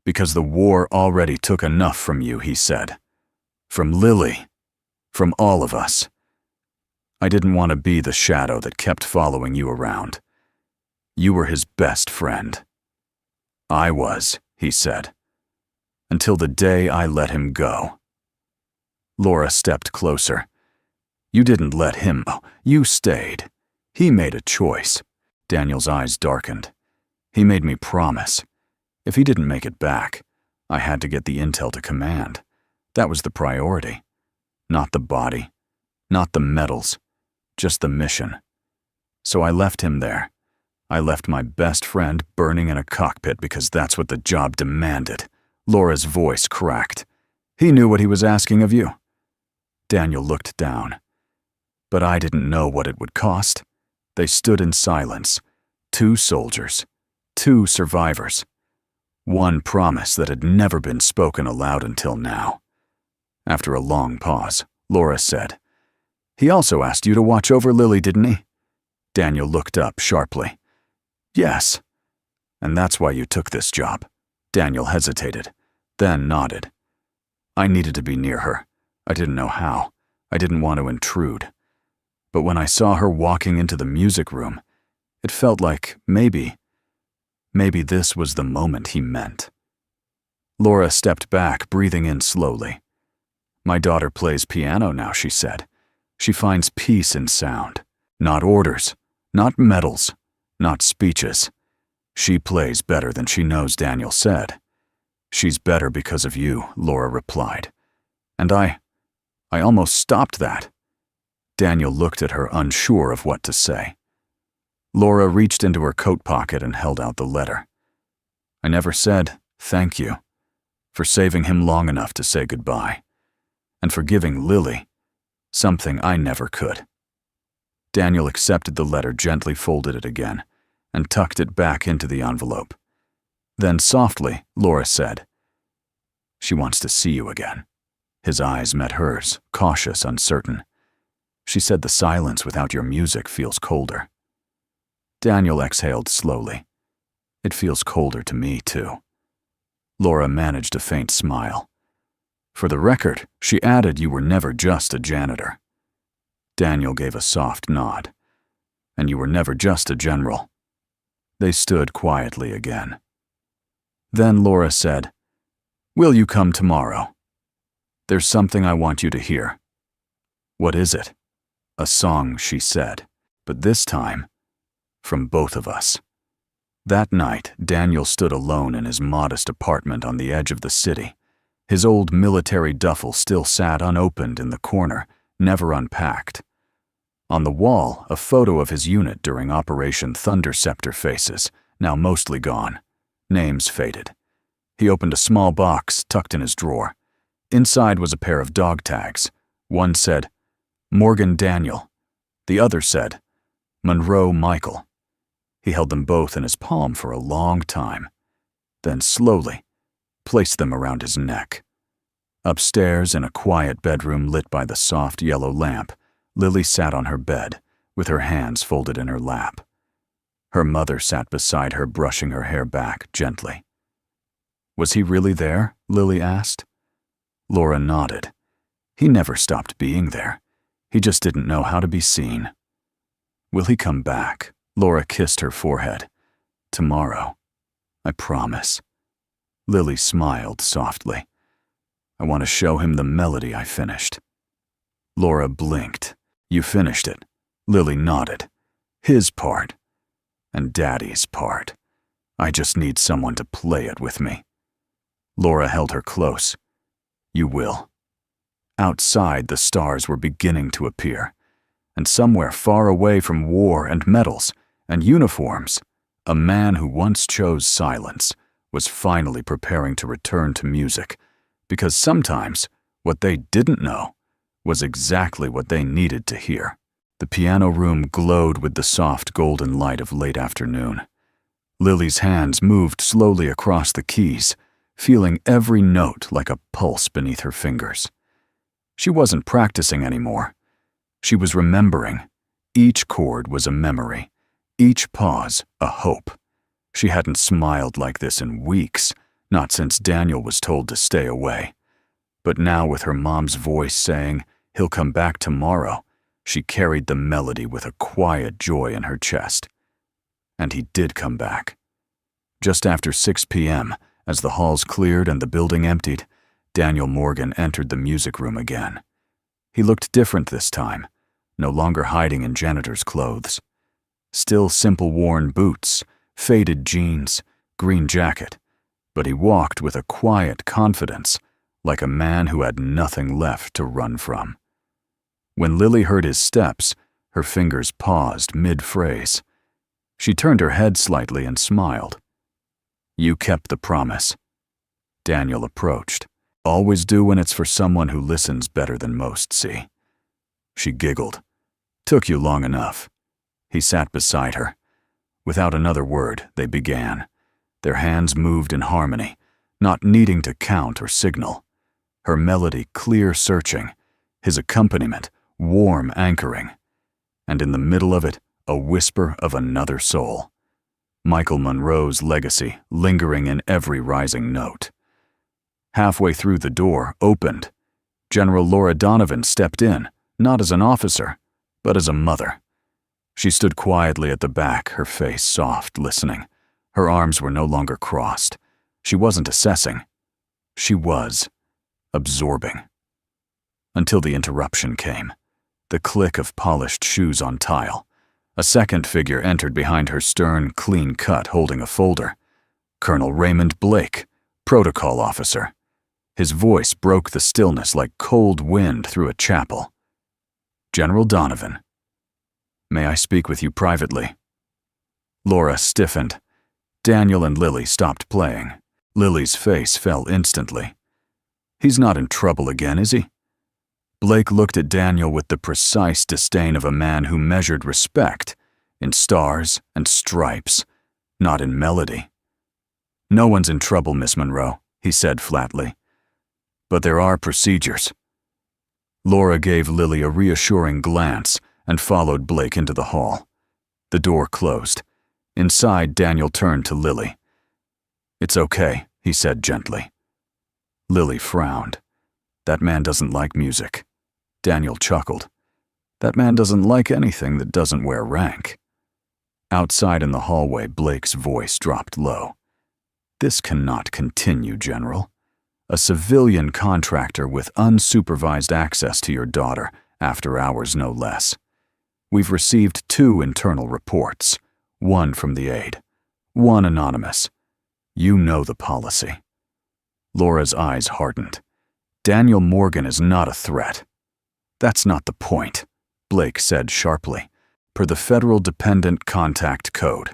Speaker 1: "Because the war already took enough from you," he said. "From Lily. From all of us. I didn't want to be the shadow that kept following you around. You were his best friend." "I was," he said. "Until the day I let him go." Laura stepped closer. "You didn't let him go. You stayed. He made a choice." Daniel's eyes darkened. "He made me promise. If he didn't make it back, I had to get the intel to command. That was the priority. Not the body, not the medals, just the mission. So I left him there. I left my best friend burning in a cockpit because that's what the job demanded." Laura's voice cracked. "He knew what he was asking of you." Daniel looked down. "But I didn't know what it would cost." They stood in silence. 2 soldiers, 2 survivors. One promise that had never been spoken aloud until now. After a long pause, Laura said, "He also asked you to watch over Lily, didn't he?" Daniel looked up sharply. "Yes." "And that's why you took this job." Daniel hesitated, then nodded. "I needed to be near her. I didn't know how. I didn't want to intrude. But when I saw her walking into the music room, it felt like maybe this was the moment he meant." Laura stepped back, breathing in slowly. "My daughter plays piano now," she said. "She finds peace in sound. Not orders, not medals, not speeches. She plays better than she knows," Daniel said. She's better because of you, Laura replied. And I almost stopped that. Daniel looked at her, unsure of what to say. Laura reached into her coat pocket and held out the letter. I never said thank you for saving him long enough to say goodbye, and for giving Lily something I never could. Daniel accepted the letter, gently folded it again, and tucked it back into the envelope. Then softly, Laura said, She wants to see you again. His eyes met hers, cautious, uncertain. She said the silence without your music feels colder. Daniel exhaled slowly. It feels colder to me, too. Laura managed a faint smile. For the record, she added you were never just a janitor. Daniel gave a soft nod. And you were never just a general. They stood quietly again. Then Laura said, Will you come tomorrow? There's something I want you to hear. What is it? A song, she said, but this time, from both of us. That night, Daniel stood alone in his modest apartment on the edge of the city. His old military duffel still sat unopened in the corner, never unpacked. On the wall, a photo of his unit during Operation Thunder Scepter faces, now mostly gone. Names faded. He opened a small box tucked in his drawer. Inside was a pair of dog tags. One said, Morgan Daniel. The other said, Monroe Michael. He held them both in his palm for a long time, then slowly placed them around his neck. Upstairs, in a quiet bedroom lit by the soft yellow lamp, Lily sat on her bed, with her hands folded in her lap. Her mother sat beside her, brushing her hair back gently. Was he really there? Lily asked. Laura nodded. He never stopped being there. He just didn't know how to be seen. Will he come back? Laura kissed her forehead. Tomorrow. I promise. Lily smiled softly. I want to show him the melody I finished. Laura blinked. You finished it. Lily nodded. His part. And Daddy's part. I just need someone to play it with me. Laura held her close. You will. Outside, the stars were beginning to appear, and somewhere far away from war and medals and uniforms, a man who once chose silence was finally preparing to return to music, because sometimes what they didn't know was exactly what they needed to hear. The piano room glowed with the soft golden light of late afternoon. Lily's hands moved slowly across the keys, feeling every note like a pulse beneath her fingers. She wasn't practicing anymore. She was remembering. Each chord was a memory, each pause a hope. She hadn't smiled like this in weeks, not since Daniel was told to stay away. But now, with her mom's voice saying, he'll come back tomorrow, she carried the melody with a quiet joy in her chest. And he did come back. Just after 6 p.m., as the halls cleared and the building emptied, Daniel Morgan entered the music room again. He looked different this time, no longer hiding in janitor's clothes. Still simple worn boots, faded jeans, green jacket, but he walked with a quiet confidence, like a man who had nothing left to run from. When Lily heard his steps, her fingers paused mid-phrase. She turned her head slightly and smiled. You kept the promise. Daniel approached. Always do when it's for someone who listens better than most see. She giggled. Took you long enough. He sat beside her. Without another word, they began. Their hands moved in harmony, not needing to count or signal. Her melody clear searching, his accompaniment warm anchoring. And in the middle of it, a whisper of another soul. Michael Monroe's legacy lingering in every rising note. Halfway through, the door opened. General Laura Donovan stepped in, not as an officer, but as a mother. She stood quietly at the back, her face soft, listening. Her arms were no longer crossed. She wasn't assessing. She was absorbing. Until the interruption came. The click of polished shoes on tile. A second figure entered behind her, stern, clean cut, holding a folder. Colonel Raymond Blake, Protocol officer. His voice broke the stillness like cold wind through a chapel. General Donovan. May I speak with you privately? Laura stiffened. Daniel and Lily stopped playing. Lily's face fell instantly. He's not in trouble again, is he? Blake looked at Daniel with the precise disdain of a man who measured respect in stars and stripes, not in melody. No one's in trouble, Miss Monroe, he said flatly. But there are procedures. Laura gave Lily a reassuring glance and followed Blake into the hall. The door closed. Inside, Daniel turned to Lily. It's okay, he said gently. Lily frowned. That man doesn't like music. Daniel chuckled. That man doesn't like anything that doesn't wear rank. Outside in the hallway, Blake's voice dropped low. This cannot continue, General. A civilian contractor with unsupervised access to your daughter, after hours no less. We've received 2 internal reports, 1 from the aide, 1 anonymous. You know the policy. Laura's eyes hardened. Daniel Morgan is not a threat. That's not the point, Blake said sharply, per the Federal Dependent Contact Code.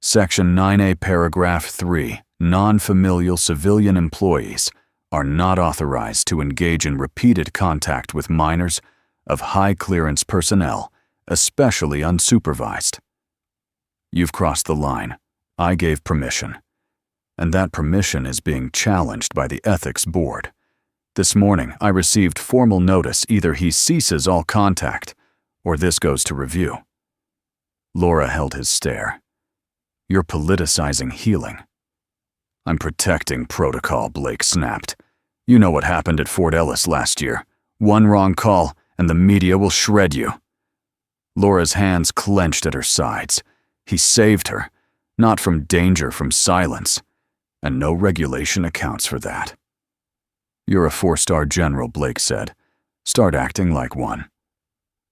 Speaker 1: Section 9A, Paragraph 3, non-familial civilian employees are not authorized to engage in repeated contact with minors of high-clearance personnel, especially unsupervised. You've crossed the line. I gave permission. And that permission is being challenged by the Ethics Board. This morning, I received formal notice either he ceases all contact or this goes to review. Laura held his stare. You're politicizing healing. I'm protecting protocol, Blake snapped. You know what happened at Fort Ellis last year. 1 wrong call, and the media will shred you. Laura's hands clenched at her sides. He saved her, not from danger, from silence. And no regulation accounts for that. You're a 4-star general, Blake said. Start acting like one.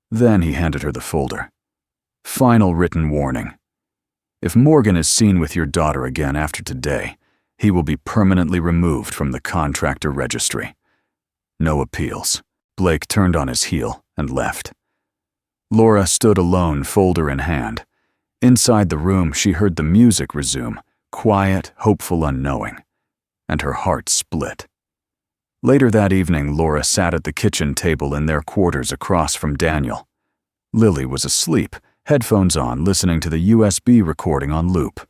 Speaker 1: Then he handed her the folder. Final written warning. If Morgan is seen with your daughter again after today, he will be permanently removed from the contractor registry. No appeals. Blake turned on his heel and left. Laura stood alone, folder in hand. Inside the room, she heard the music resume, quiet, hopeful, unknowing, and her heart split. Later that evening, Laura sat at the kitchen table in their quarters across from Daniel. Lily was asleep, headphones on, listening to the USB recording on loop.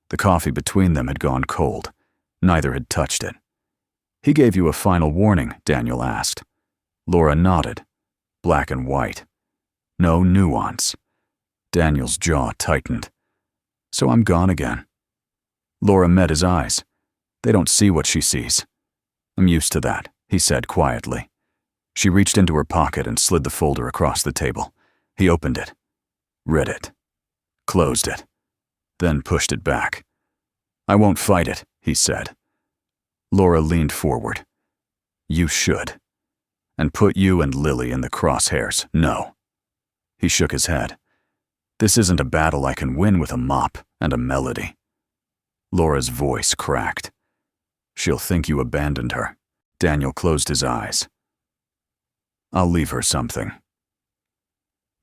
Speaker 1: The coffee between them had gone cold. Neither had touched it. He gave you a final warning, Daniel asked. Laura nodded. Black and white. No nuance. Daniel's jaw tightened. So I'm gone again. Laura met his eyes. They don't see what she sees. I'm used to that, he said quietly. She reached into her pocket and slid the folder across the table. He opened it, read it, closed it, then pushed it back. I won't fight it, he said. Laura leaned forward. You should. And put you and Lily in the crosshairs, no. He shook his head. This isn't a battle I can win with a mop and a melody. Laura's voice cracked. She'll think you abandoned her. Daniel closed his eyes. I'll leave her something.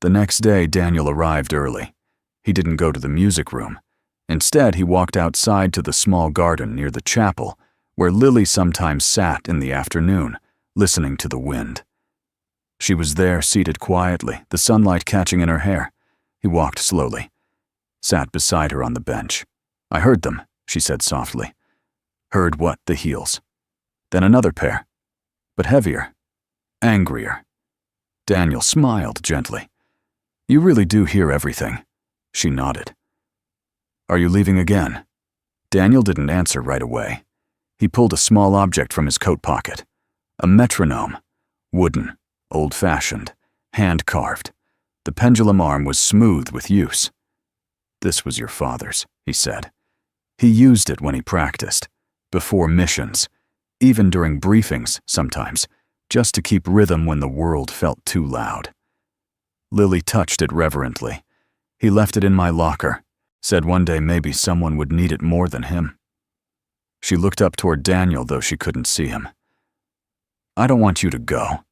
Speaker 1: The next day, Daniel arrived early. He didn't go to the music room. Instead, he walked outside to the small garden near the chapel, where Lily sometimes sat in the afternoon, listening to the wind. She was there, seated quietly, the sunlight catching in her hair. He walked slowly, sat beside her on the bench. I heard them, she said softly. Heard what? The heels. Then another pair, but heavier, angrier. Daniel smiled gently. You really do hear everything. She nodded. Are you leaving again? Daniel didn't answer right away. He pulled a small object from his coat pocket. A metronome. Wooden, old-fashioned, hand-carved. The pendulum arm was smooth with use. This was your father's, he said. He used it when he practiced, before missions, even during briefings sometimes, just to keep rhythm when the world felt too loud. Lily touched it reverently. He left it in my locker, said one day maybe someone would need it more than him. She looked up toward Daniel, though she couldn't see him. "I don't want you to go."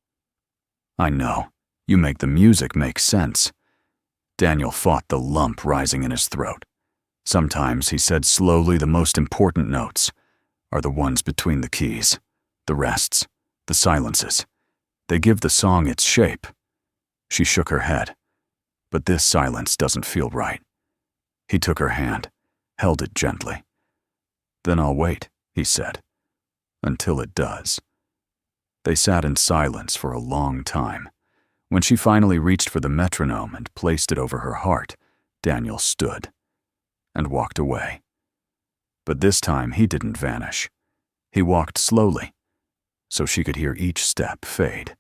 Speaker 1: "I know. You make the music make sense." Daniel fought the lump rising in his throat. Sometimes, he said slowly, the most important notes are the ones between the keys, the rests, the silences. They give the song its shape. She shook her head. "But this silence doesn't feel right." He took her hand, held it gently. "Then I'll wait," he said, "until it does." They sat in silence for a long time. When she finally reached for the metronome and placed it over her heart, Daniel stood and walked away. But this time he didn't vanish. He walked slowly, so she could hear each step fade.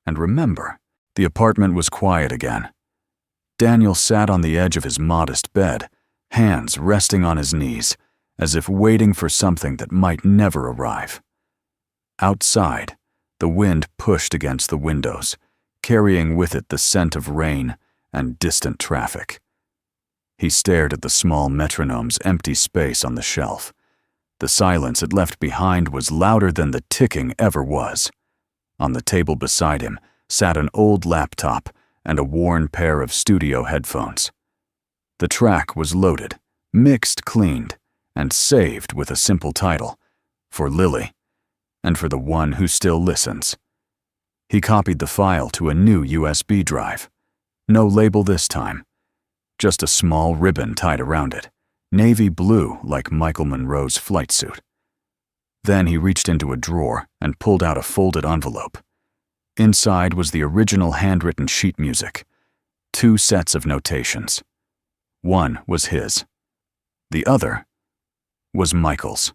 Speaker 1: And remember, the apartment was quiet again. Daniel sat on the edge of his modest bed, hands resting on his knees, as if waiting for something that might never arrive. Outside, the wind pushed against the windows, carrying with it the scent of rain and distant traffic. He stared at the small metronome's empty space on the shelf. The silence it left behind was louder than the ticking ever was. On the table beside him sat an old laptop and a worn pair of studio headphones. The track was loaded, mixed, cleaned, and saved with a simple title, "For Lily, and for the one who still listens." He copied the file to a new USB drive. No label this time, just a small ribbon tied around it, navy blue like Michael Monroe's flight suit. Then he reached into a drawer and pulled out a folded envelope. Inside was the original handwritten sheet music, 2 sets of notations. One was his. The other was Michael's.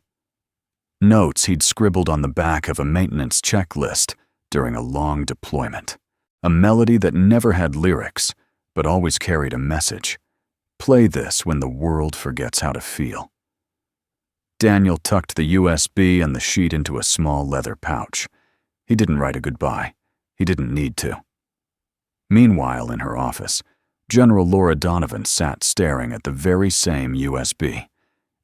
Speaker 1: Notes he'd scribbled on the back of a maintenance checklist during a long deployment. A melody that never had lyrics, but always carried a message. Play this when the world forgets how to feel. Daniel tucked the USB and the sheet into a small leather pouch. He didn't write a goodbye. He didn't need to. Meanwhile, in her office, General Laura Donovan sat staring at the very same USB.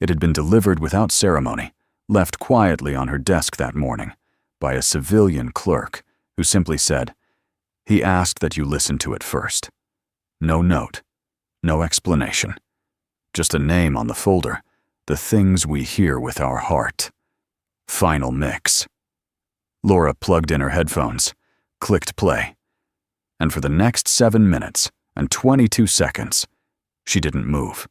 Speaker 1: It had been delivered without ceremony, left quietly on her desk that morning, by a civilian clerk who simply said, "He asked that you listen to it first." No note, no explanation. Just a name on the folder, "The Things We Hear with Our Heart." Final mix. Laura plugged in her headphones, clicked play, and for the next 7 minutes and 22 seconds, she didn't move.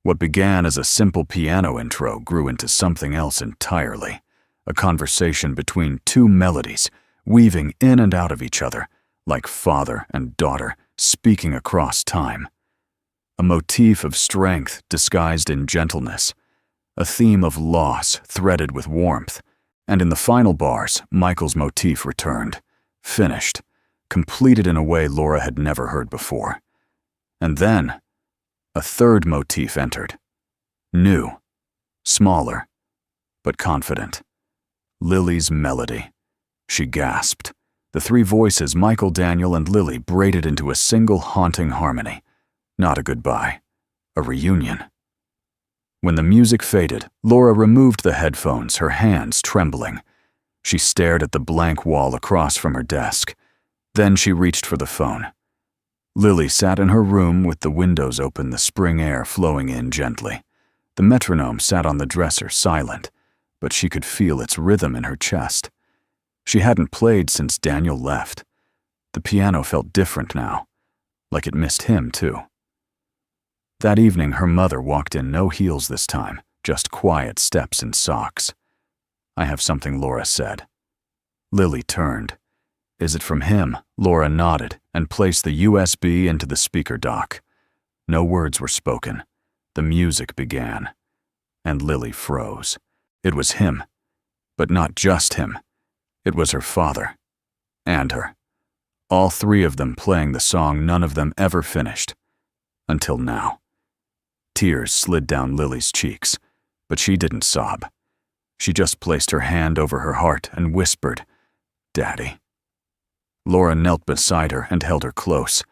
Speaker 1: What began as a simple piano intro grew into something else entirely, a conversation between 2 melodies, weaving in and out of each other, like father and daughter speaking across time. A motif of strength disguised in gentleness, a theme of loss threaded with warmth, and in the final bars, Michael's motif returned, finished, completed in a way Laura had never heard before. And then, a third motif entered. New, smaller, but confident. Lily's melody. She gasped. The 3 voices, Michael, Daniel, and Lily, braided into a single haunting harmony. Not a goodbye, a reunion. When the music faded, Laura removed the headphones, her hands trembling. She stared at the blank wall across from her desk. Then she reached for the phone. Lily sat in her room with the windows open, the spring air flowing in gently. The metronome sat on the dresser, silent, but she could feel its rhythm in her chest. She hadn't played since Daniel left. The piano felt different now, like it missed him too. That evening, her mother walked in, no heels this time, just quiet steps and socks. "I have something," Laura said. Lily turned. "Is it from him?" Laura nodded and placed the USB into the speaker dock. No words were spoken. The music began, and Lily froze. It was him, but not just him. It was her father, and her. All 3 of them playing the song none of them ever finished. Until now. Tears slid down Lily's cheeks, but she didn't sob. She just placed her hand over her heart and whispered, "Daddy." Laura knelt beside her and held her close,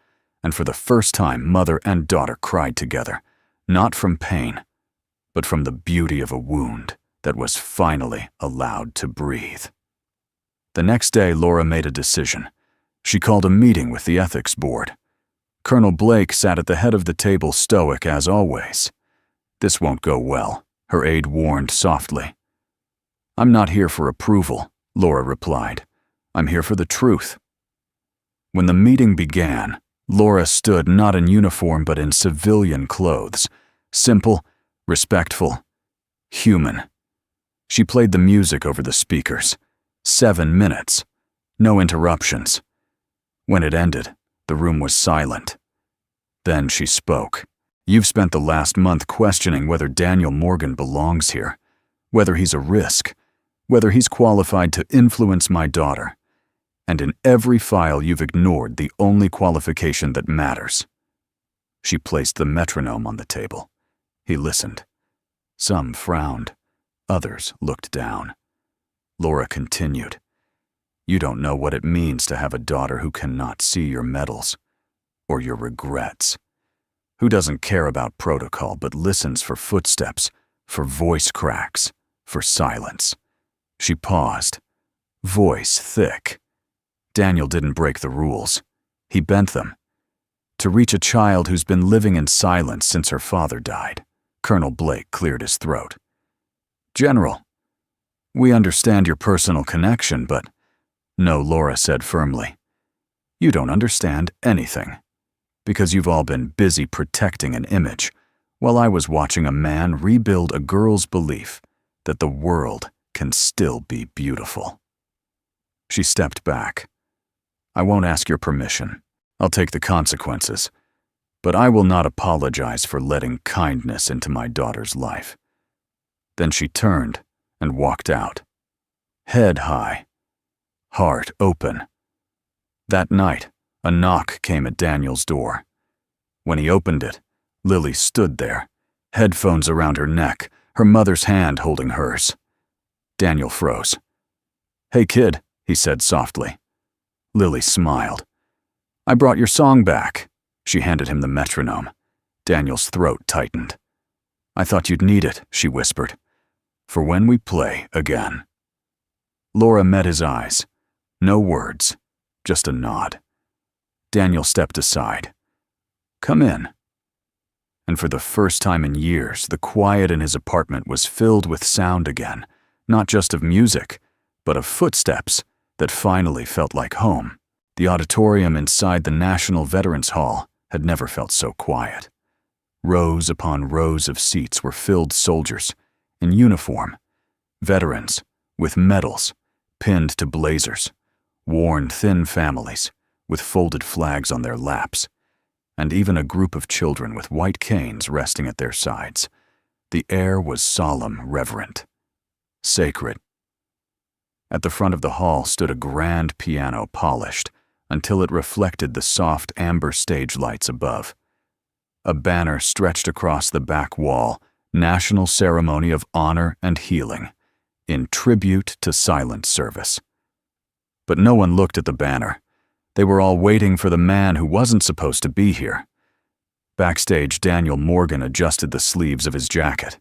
Speaker 1: and for the first time mother and daughter cried together, not from pain, but from the beauty of a wound that was finally allowed to breathe. The next day, Laura made a decision. She called a meeting with the ethics board. Colonel Blake sat at the head of the table, stoic as always. "This won't go well," her aide warned softly. "I'm not here for approval," Laura replied. "I'm here for the truth." When the meeting began, Laura stood not in uniform but in civilian clothes, simple, respectful, human. She played the music over the speakers. 7 minutes. No interruptions. When it ended, the room was silent. Then she spoke. "You've spent the last month questioning whether Daniel Morgan belongs here, whether he's a risk, whether he's qualified to influence my daughter. And in every file you've ignored the only qualification that matters." She placed the metronome on the table. He listened. Some frowned. Others looked down. Laura continued. "You don't know what it means to have a daughter who cannot see your medals or your regrets, who doesn't care about protocol but listens for footsteps, for voice cracks, for silence." She paused, voice thick. Daniel didn't break the rules. He bent them. To reach a child who's been living in silence since her father died. Colonel Blake cleared his throat. "General, we understand your personal connection, but—" "No," Laura said firmly. "You don't understand anything, because you've all been busy protecting an image, while I was watching a man rebuild a girl's belief that the world can still be beautiful." She stepped back. "I won't ask your permission. I'll take the consequences. But I will not apologize for letting kindness into my daughter's life." Then she turned and walked out. Head high. Heart open. That night, a knock came at Daniel's door. When he opened it, Lily stood there, headphones around her neck, her mother's hand holding hers. Daniel froze. "Hey kid," he said softly. Lily smiled. "I brought your song back." She handed him the metronome. Daniel's throat tightened. "I thought you'd need it," she whispered, "for when we play again." Laura met his eyes. No words, just a nod. Daniel stepped aside. "Come in." And for the first time in years, the quiet in his apartment was filled with sound again, not just of music, but of footsteps that finally felt like home. The auditorium inside the National Veterans Hall had never felt so quiet. Rows upon rows of seats were filled soldiers, in uniform, veterans, with medals, pinned to blazers, worn thin families, with folded flags on their laps, and even a group of children with white canes resting at their sides. The air was solemn, reverent, sacred. At the front of the hall stood a grand piano, polished until it reflected the soft amber stage lights above. A banner stretched across the back wall, National Ceremony of Honor and Healing, in tribute to silent service. But no one looked at the banner. They were all waiting for the man who wasn't supposed to be here. Backstage, Daniel Morgan adjusted the sleeves of his jacket.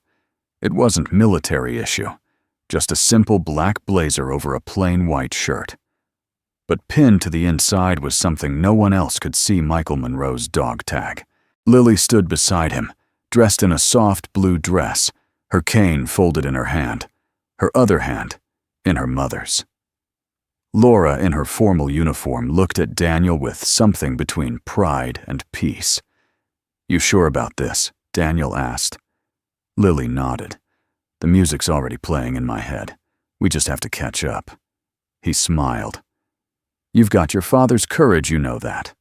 Speaker 1: It wasn't military issue, just a simple black blazer over a plain white shirt. But pinned to the inside was something no one else could see: Michael Monroe's dog tag. Lily stood beside him, dressed in a soft blue dress, her cane folded in her hand, her other hand in her mother's. Laura, in her formal uniform, looked at Daniel with something between pride and peace. "You sure about this?" Daniel asked. Lily nodded. "The music's already playing in my head. We just have to catch up." He smiled. "You've got your father's courage, you know that."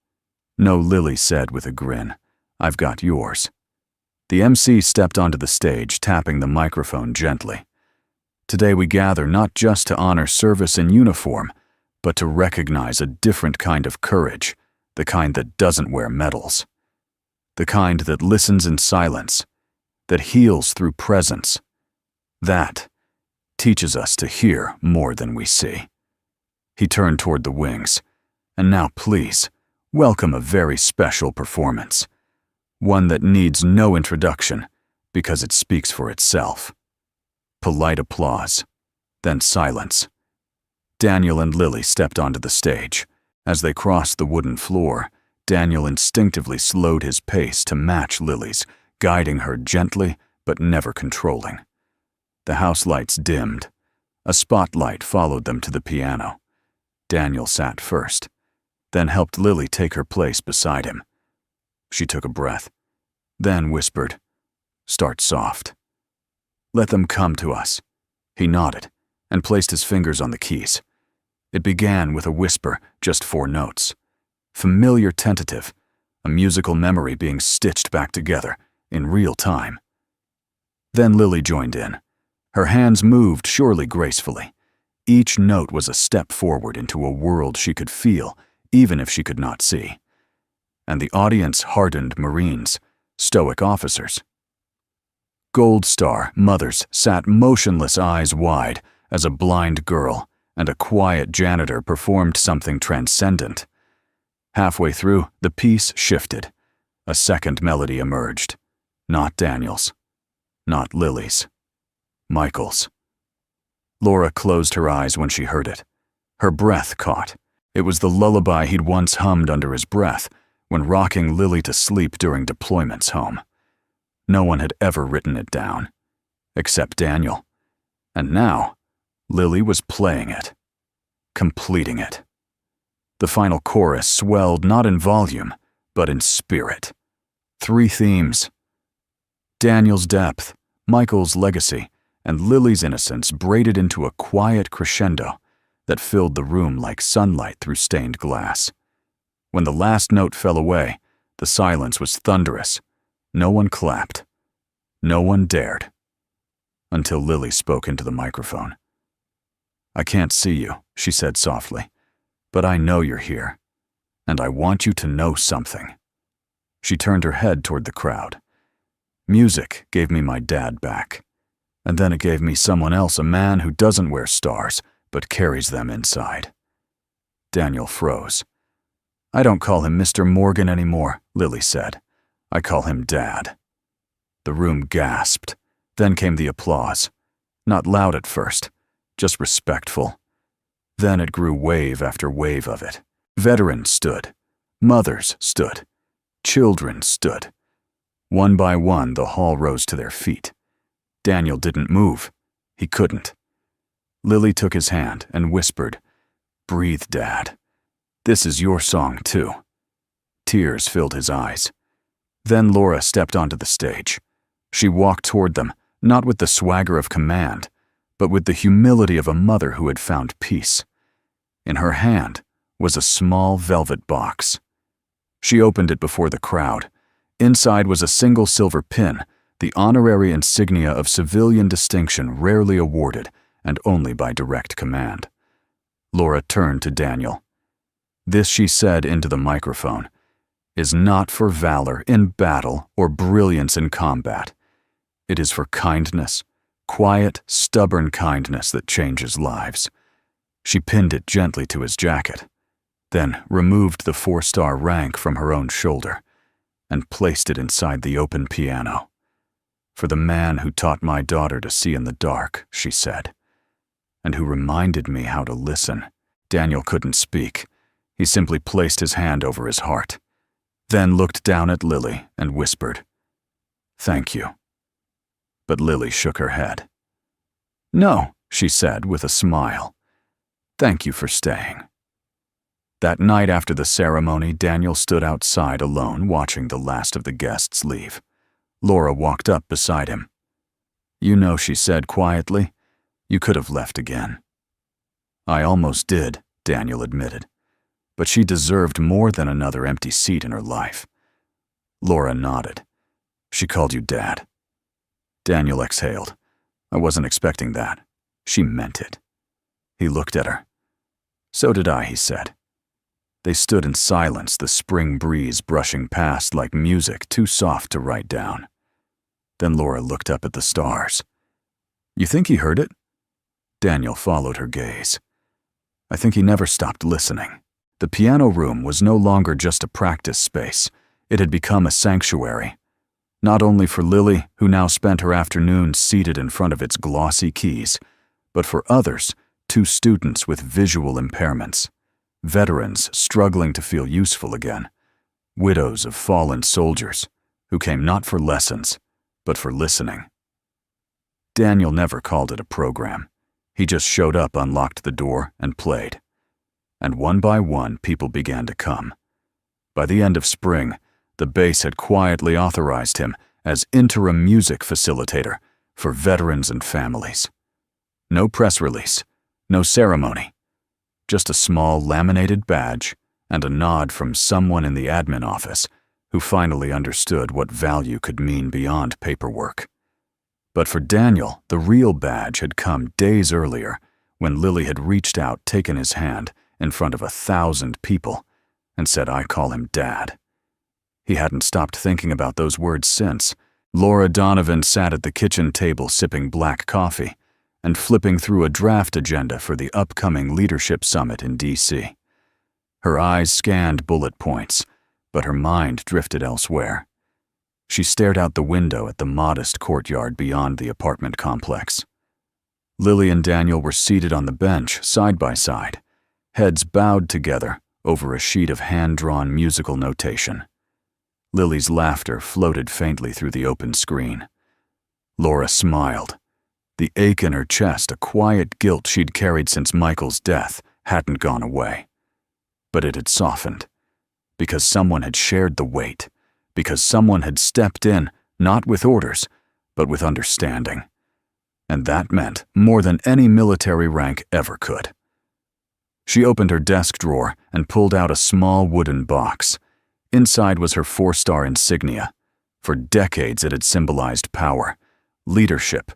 Speaker 1: "No," Lily said with a grin. "I've got yours." The MC stepped onto the stage, tapping the microphone gently. "Today we gather not just to honor service in uniform, but to recognize a different kind of courage, the kind that doesn't wear medals. The kind that listens in silence, that heals through presence. That teaches us to hear more than we see." He turned toward the wings. "And now please, welcome a very special performance. One that needs no introduction, because it speaks for itself. Polite applause. Then silence. Daniel and Lily stepped onto the stage. As they crossed the wooden floor, Daniel instinctively slowed his pace to match Lily's, guiding her gently but never controlling. The house lights dimmed. A spotlight followed them to the piano. Daniel sat first, then helped Lily take her place beside him. She took a breath, then whispered, "Start soft." "Let them come to us." He nodded and placed his fingers on the keys. It began with a whisper, just 4 notes. Familiar, tentative, a musical memory being stitched back together in real time. Then Lily joined in. Her hands moved surely gracefully. Each note was a step forward into a world she could feel, even if she could not see. And the audience hardened Marines, stoic officers. Gold Star mothers sat motionless, eyes wide, as a blind girl and a quiet janitor performed something transcendent. Halfway through, the piece shifted. A second melody emerged. Not Daniel's. Not Lily's. Michael's. Laura closed her eyes when she heard it. Her breath caught. It was the lullaby he'd once hummed under his breath when rocking Lily to sleep during deployments home. No one had ever written it down, except Daniel. And now, Lily was playing it, completing it. The final chorus swelled not in volume, but in spirit. 3 themes. Daniel's depth, Michael's legacy, and Lily's innocence braided into a quiet crescendo that filled the room like sunlight through stained glass. When the last note fell away, the silence was thunderous. No one clapped. No one dared. Until Lily spoke into the microphone. "I can't see you," she said softly, "but I know you're here, and I want you to know something." She turned her head toward the crowd. "Music gave me my dad back, and then it gave me someone else, a man who doesn't wear stars, but carries them inside." Daniel froze. "I don't call him Mr. Morgan anymore," Lily said. "I call him Dad." The room gasped. Then came the applause. Not loud at first, just respectful. Then it grew wave after wave of it. Veterans stood. Mothers stood. Children stood. One by one, the hall rose to their feet. Daniel didn't move. He couldn't. Lily took his hand and whispered, "Breathe, Dad. This is your song, too." Tears filled his eyes. Then Laura stepped onto the stage. She walked toward them, not with the swagger of command, but with the humility of a mother who had found peace. In her hand was a small velvet box. She opened it before the crowd. Inside was a single silver pin, the honorary insignia of civilian distinction rarely awarded and only by direct command. Laura turned to Daniel. This, she said into the microphone, "is not for valor in battle or brilliance in combat. It is for kindness, quiet, stubborn kindness that changes lives." She pinned it gently to his jacket, then removed the 4-star rank from her own shoulder and placed it inside the open piano. "For the man who taught my daughter to see in the dark," she said, "and who reminded me how to listen." Daniel couldn't speak. He simply placed his hand over his heart, then looked down at Lily and whispered, "Thank you." But Lily shook her head. "No," she said with a smile. "Thank you for staying." That night after the ceremony, Daniel stood outside alone watching the last of the guests leave. Laura walked up beside him. "You know," she said quietly, "you could have left again." "I almost did," Daniel admitted. "But she deserved more than another empty seat in her life." Laura nodded. "She called you Dad." Daniel exhaled. "I wasn't expecting that. She meant it." He looked at her. "So did I," he said. They stood in silence, the spring breeze brushing past like music too soft to write down. Then Laura looked up at the stars. "You think he heard it?" Daniel followed her gaze. "I think he never stopped listening." The piano room was no longer just a practice space. It had become a sanctuary. not only for Lily, who now spent her afternoons seated in front of its glossy keys, but for others, 2 students with visual impairments, veterans struggling to feel useful again, widows of fallen soldiers who came not for lessons, but for listening. Daniel never called it a program. He just showed up, unlocked the door, and played. And one by one, people began to come. By the end of spring, the base had quietly authorized him as interim music facilitator for veterans and families. No press release, no ceremony, just a small laminated badge and a nod from someone in the admin office who finally understood what value could mean beyond paperwork. But for Daniel, the real badge had come days earlier when Lily had reached out, taken his hand in front of 1,000 people, and said, "I call him Dad." He hadn't stopped thinking about those words since. Laura Donovan sat at the kitchen table sipping black coffee and flipping through a draft agenda for the upcoming Leadership Summit in D.C. Her eyes scanned bullet points, but her mind drifted elsewhere. She stared out the window at the modest courtyard beyond the apartment complex. Lily and Daniel were seated on the bench, side by side, heads bowed together over a sheet of hand-drawn musical notation. Lily's laughter floated faintly through the open screen. Laura smiled. The ache in her chest, a quiet guilt she'd carried since Michael's death, hadn't gone away. But it had softened, because someone had shared the weight, because someone had stepped in, not with orders, but with understanding. And that meant more than any military rank ever could. She opened her desk drawer and pulled out a small wooden box. Inside was her 4-star insignia. For decades it had symbolized power, leadership,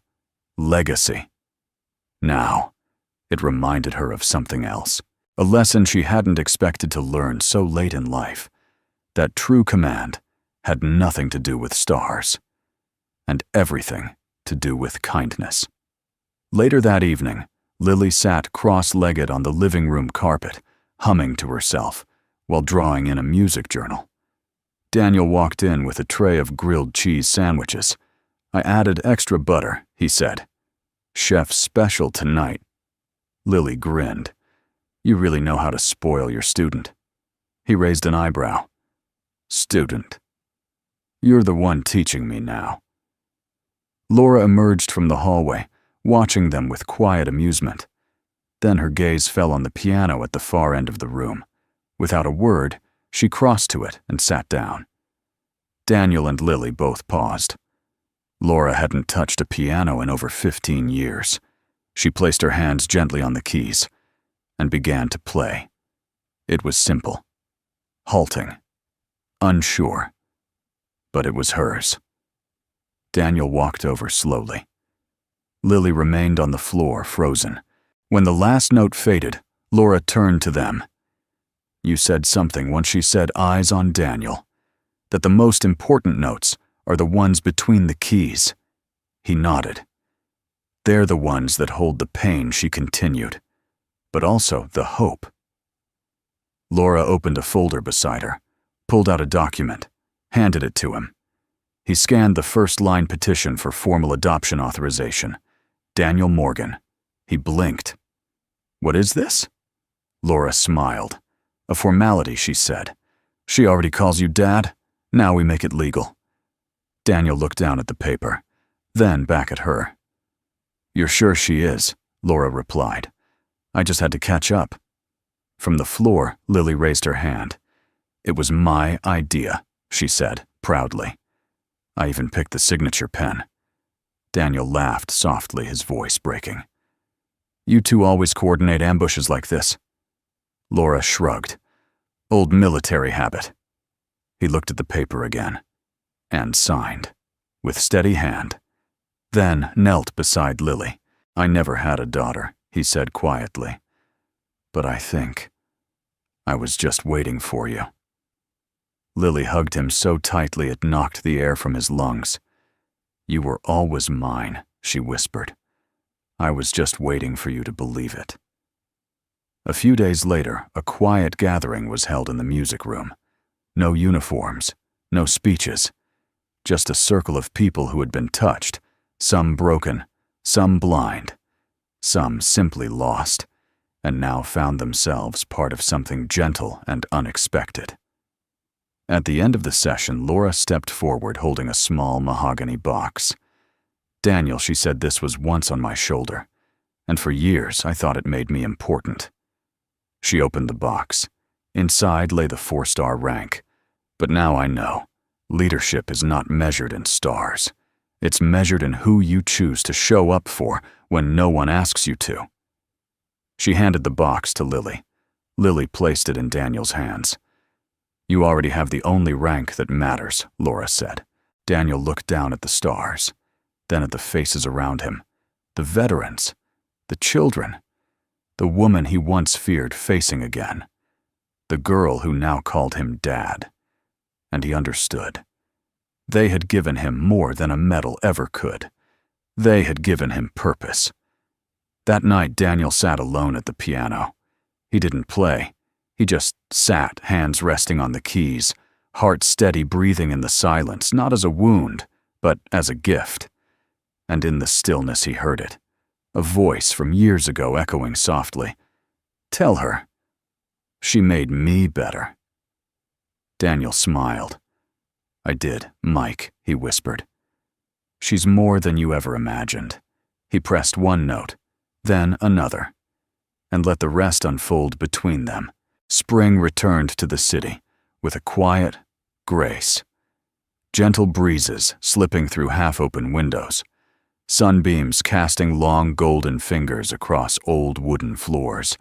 Speaker 1: legacy. Now, it reminded her of something else, a lesson she hadn't expected to learn so late in life, that true command had nothing to do with stars, and everything to do with kindness. Later that evening, Lily sat cross-legged on the living room carpet, humming to herself, while drawing in a music journal. Daniel walked in with a tray of grilled cheese sandwiches. "I added extra butter," he said. "Chef's special tonight." Lily grinned. "You really know how to spoil your student." He raised an eyebrow. "Student? You're the one teaching me now." Laura emerged from the hallway, watching them with quiet amusement. Then her gaze fell on the piano at the far end of the room. Without a word, she crossed to it and sat down. Daniel and Lily both paused. Laura hadn't touched a piano in over 15 years. She placed her hands gently on the keys and began to play. It was simple, halting, unsure, but it was hers. Daniel walked over slowly. Lily remained on the floor, frozen. When the last note faded, Laura turned to them. "You said something once," she said, eyes on Daniel, "that the most important notes are the ones between the keys." He nodded. "They're the ones that hold the pain," she continued, "but also the hope." Laura opened a folder beside her, pulled out a document, handed it to him. He scanned the first-line petition for formal adoption authorization. Daniel Morgan. He blinked. "What is this?" Laura smiled. "A formality," she said. "She already calls you Dad. Now we make it legal." Daniel looked down at the paper, then back at her. "You're sure she is?" Laura replied. "I just had to catch up." From the floor, Lily raised her hand. "It was my idea," she said, proudly. "I even picked the signature pen." Daniel laughed softly, his voice breaking. "You two always coordinate ambushes like this?" Laura shrugged. "Old military habit." He looked at the paper again and signed, with steady hand, then knelt beside Lily. "I never had a daughter," he said quietly, "but I think I was just waiting for you." Lily hugged him so tightly it knocked the air from his lungs. "You were always mine," she whispered. "I was just waiting for you to believe it." A few days later, a quiet gathering was held in the music room. No uniforms, no speeches, just a circle of people who had been touched, some broken, some blind, some simply lost, and now found themselves part of something gentle and unexpected. At the end of the session, Laura stepped forward holding a small mahogany box. "Daniel," she said, "this was once on my shoulder, and for years I thought it made me important." She opened the box. Inside lay the 4-star rank. "But now I know. Leadership is not measured in stars. It's measured in who you choose to show up for when no one asks you to." She handed the box to Lily. Lily placed it in Daniel's hands. "You already have the only rank that matters," Laura said. Daniel looked down at the stars, then at the faces around him, the veterans, the children, the woman he once feared facing again, the girl who now called him Dad. And he understood. They had given him more than a medal ever could. They had given him purpose. That night, Daniel sat alone at the piano. He didn't play. He just sat, hands resting on the keys, heart steady, breathing in the silence, not as a wound, but as a gift. And in the stillness he heard it, a voice from years ago echoing softly, "Tell her. She made me better." Daniel smiled. "I did, Mike," he whispered. "She's more than you ever imagined." He pressed one note, then another, and let the rest unfold between them. Spring returned to the city with a quiet grace. Gentle breezes slipping through half-open windows, sunbeams casting long golden fingers across old wooden floors,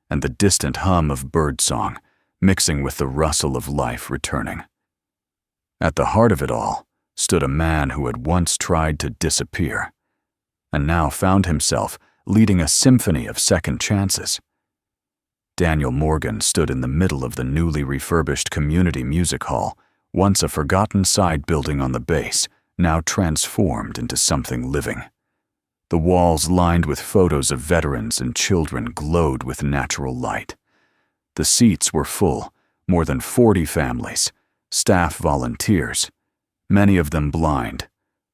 Speaker 1: and the distant hum of birdsong mixing with the rustle of life returning. At the heart of it all stood a man who had once tried to disappear, and now found himself leading a symphony of second chances. Daniel Morgan stood in the middle of the newly refurbished community music hall, once a forgotten side building on the base, now transformed into something living. The walls lined with photos of veterans and children glowed with natural light. The seats were full, more than 40 families, staff volunteers, many of them blind,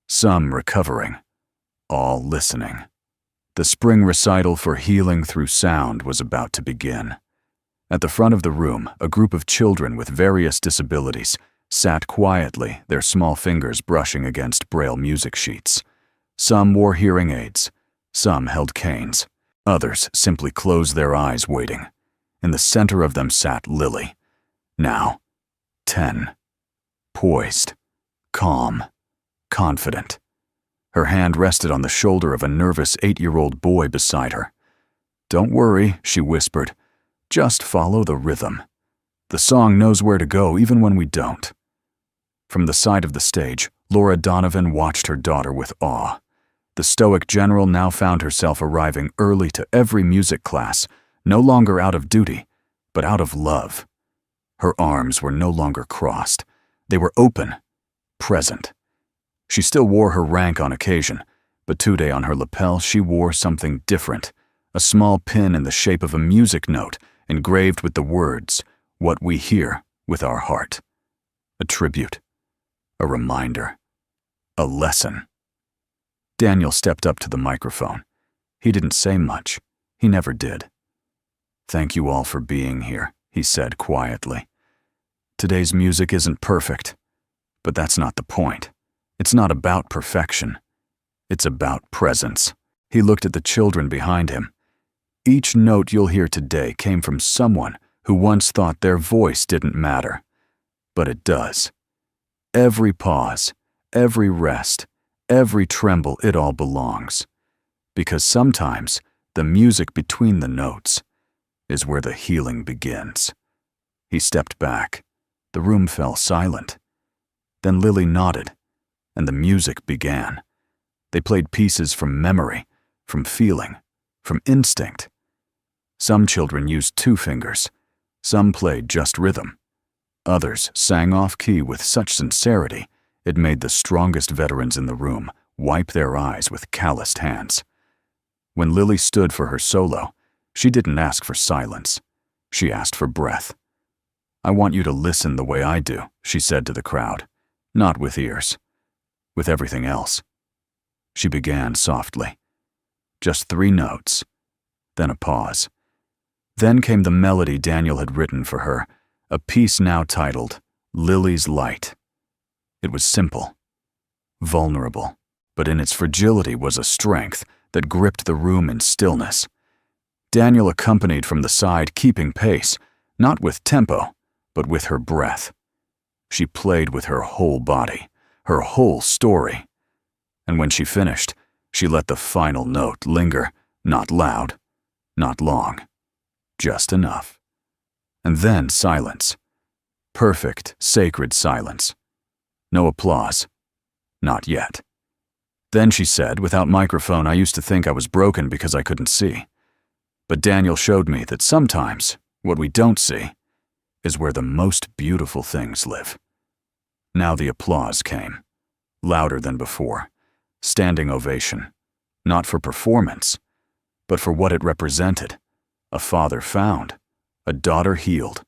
Speaker 1: some recovering, all listening. The spring recital for healing through sound was about to begin. At the front of the room, a group of children with various disabilities sat quietly, their small fingers brushing against Braille music sheets. Some wore hearing aids, some held canes, others simply closed their eyes waiting. In the center of them sat Lily, now 10, poised, calm, confident. Her hand rested on the shoulder of a nervous 8-year-old boy beside her. "Don't worry," she whispered. "Just follow the rhythm. The song knows where to go even when we don't." From the side of the stage, Laura Donovan watched her daughter with awe. The stoic general now found herself arriving early to every music class, no longer out of duty, but out of love. Her arms were no longer crossed. They were open, present. She still wore her rank on occasion, but today on her lapel she wore something different, a small pin in the shape of a music note engraved with the words, "What we hear with our heart." A tribute, a reminder, a lesson. Daniel stepped up to the microphone. He didn't say much. He never did. "Thank you all for being here," he said quietly. "Today's music isn't perfect, but that's not the point. It's not about perfection. It's about presence." He looked at the children behind him. "Each note you'll hear today came from someone who once thought their voice didn't matter. But it does. Every pause, every rest, every tremble, it all belongs. Because sometimes the music between the notes is where the healing begins." He stepped back. The room fell silent. Then Lily nodded, and the music began. They played pieces from memory, from feeling, from instinct. Some children used 2 fingers. Some played just rhythm. Others sang off-key with such sincerity it made the strongest veterans in the room wipe their eyes with calloused hands. When Lily stood for her solo, she didn't ask for silence. She asked for breath. "I want you to listen the way I do," she said to the crowd. "Not with ears. with everything else. She began softly. Just 3 notes, then a pause. Then came the melody Daniel had written for her, a piece now titled Lily's Light. It was simple, vulnerable, but in its fragility was a strength that gripped the room in stillness. Daniel accompanied from the side, keeping pace, not with tempo, but with her breath. She played with her whole body, her whole story. And when she finished, she let the final note linger, not loud, not long, just enough. And then silence. Perfect, sacred silence. No applause. Not yet. Then she said, without microphone, I used to think I was broken because I couldn't see. But Daniel showed me that sometimes what we don't see is where the most beautiful things live. Now the applause came, louder than before. Standing ovation, not for performance, but for what it represented. A father found, a daughter healed,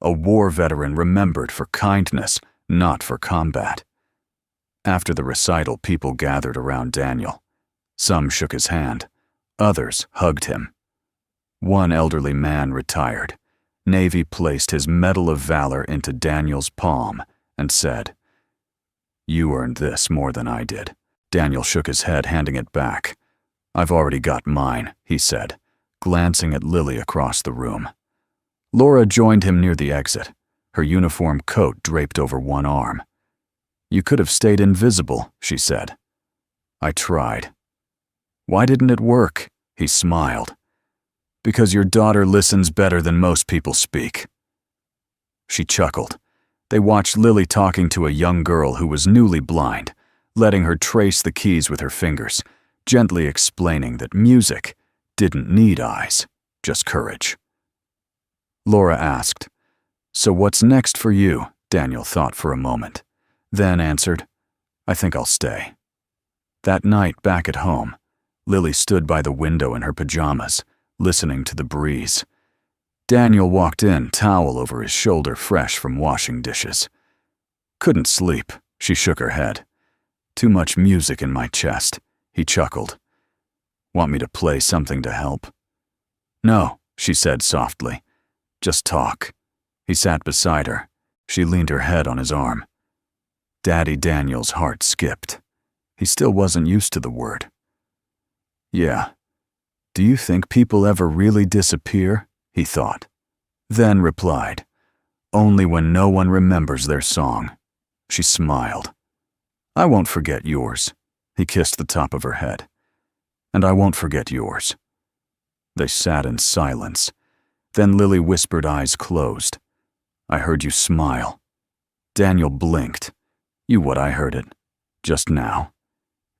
Speaker 1: a war veteran remembered for kindness, not for combat. After the recital, people gathered around Daniel. Some shook his hand, others hugged him. One elderly man retired. Navy placed his Medal of Valor into Daniel's palm and said, "You earned this more than I did." Daniel shook his head, handing it back. "I've already got mine," he said, glancing at Lily across the room. Laura joined him near the exit, her uniform coat draped over one arm. "You could have stayed invisible," she said. "I tried." "Why didn't it work?" He smiled. "Because your daughter listens better than most people speak." She chuckled. They watched Lily talking to a young girl who was newly blind, letting her trace the keys with her fingers, gently explaining that music didn't need eyes, just courage. Laura asked, "So what's next for you?" Daniel thought for a moment, then answered, "I think I'll stay." That night back at home, Lily stood by the window in her pajamas, listening to the breeze. Daniel walked in, towel over his shoulder, fresh from washing dishes. "Couldn't sleep," she shook her head. "Too much music in my chest," he chuckled. "Want me to play something to help?" "No," she said softly. "Just talk." He sat beside her. She leaned her head on his arm. Daddy Daniel's heart skipped. He still wasn't used to the word. "Yeah. Do you think people ever really disappear?" he thought. Then replied, "Only when no one remembers their song." She smiled. "I won't forget yours." He kissed the top of her head. "And I won't forget yours." They sat in silence. Then Lily whispered, eyes closed, "I heard you smile." Daniel blinked. "You what I heard it. Just now.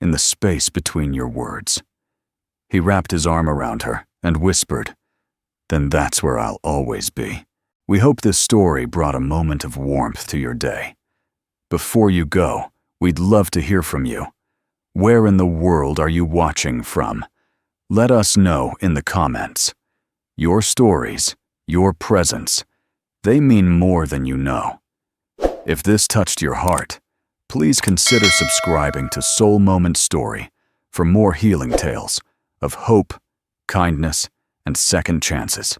Speaker 1: In the space between your words." He wrapped his arm around her and whispered, "Then that's where I'll always be." We hope this story brought a moment of warmth to your day. Before you go, we'd love to hear from you. Where in the world are you watching from? Let us know in the comments. Your stories, your presence, they mean more than you know. If this touched your heart, please consider subscribing to Soul Moment Story for more healing tales of hope, kindness, and second chances.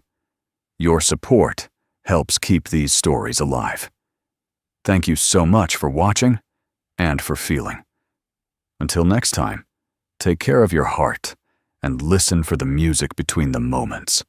Speaker 1: Your support helps keep these stories alive. Thank you so much for watching and for feeling. Until next time, take care of your heart and listen for the music between the moments.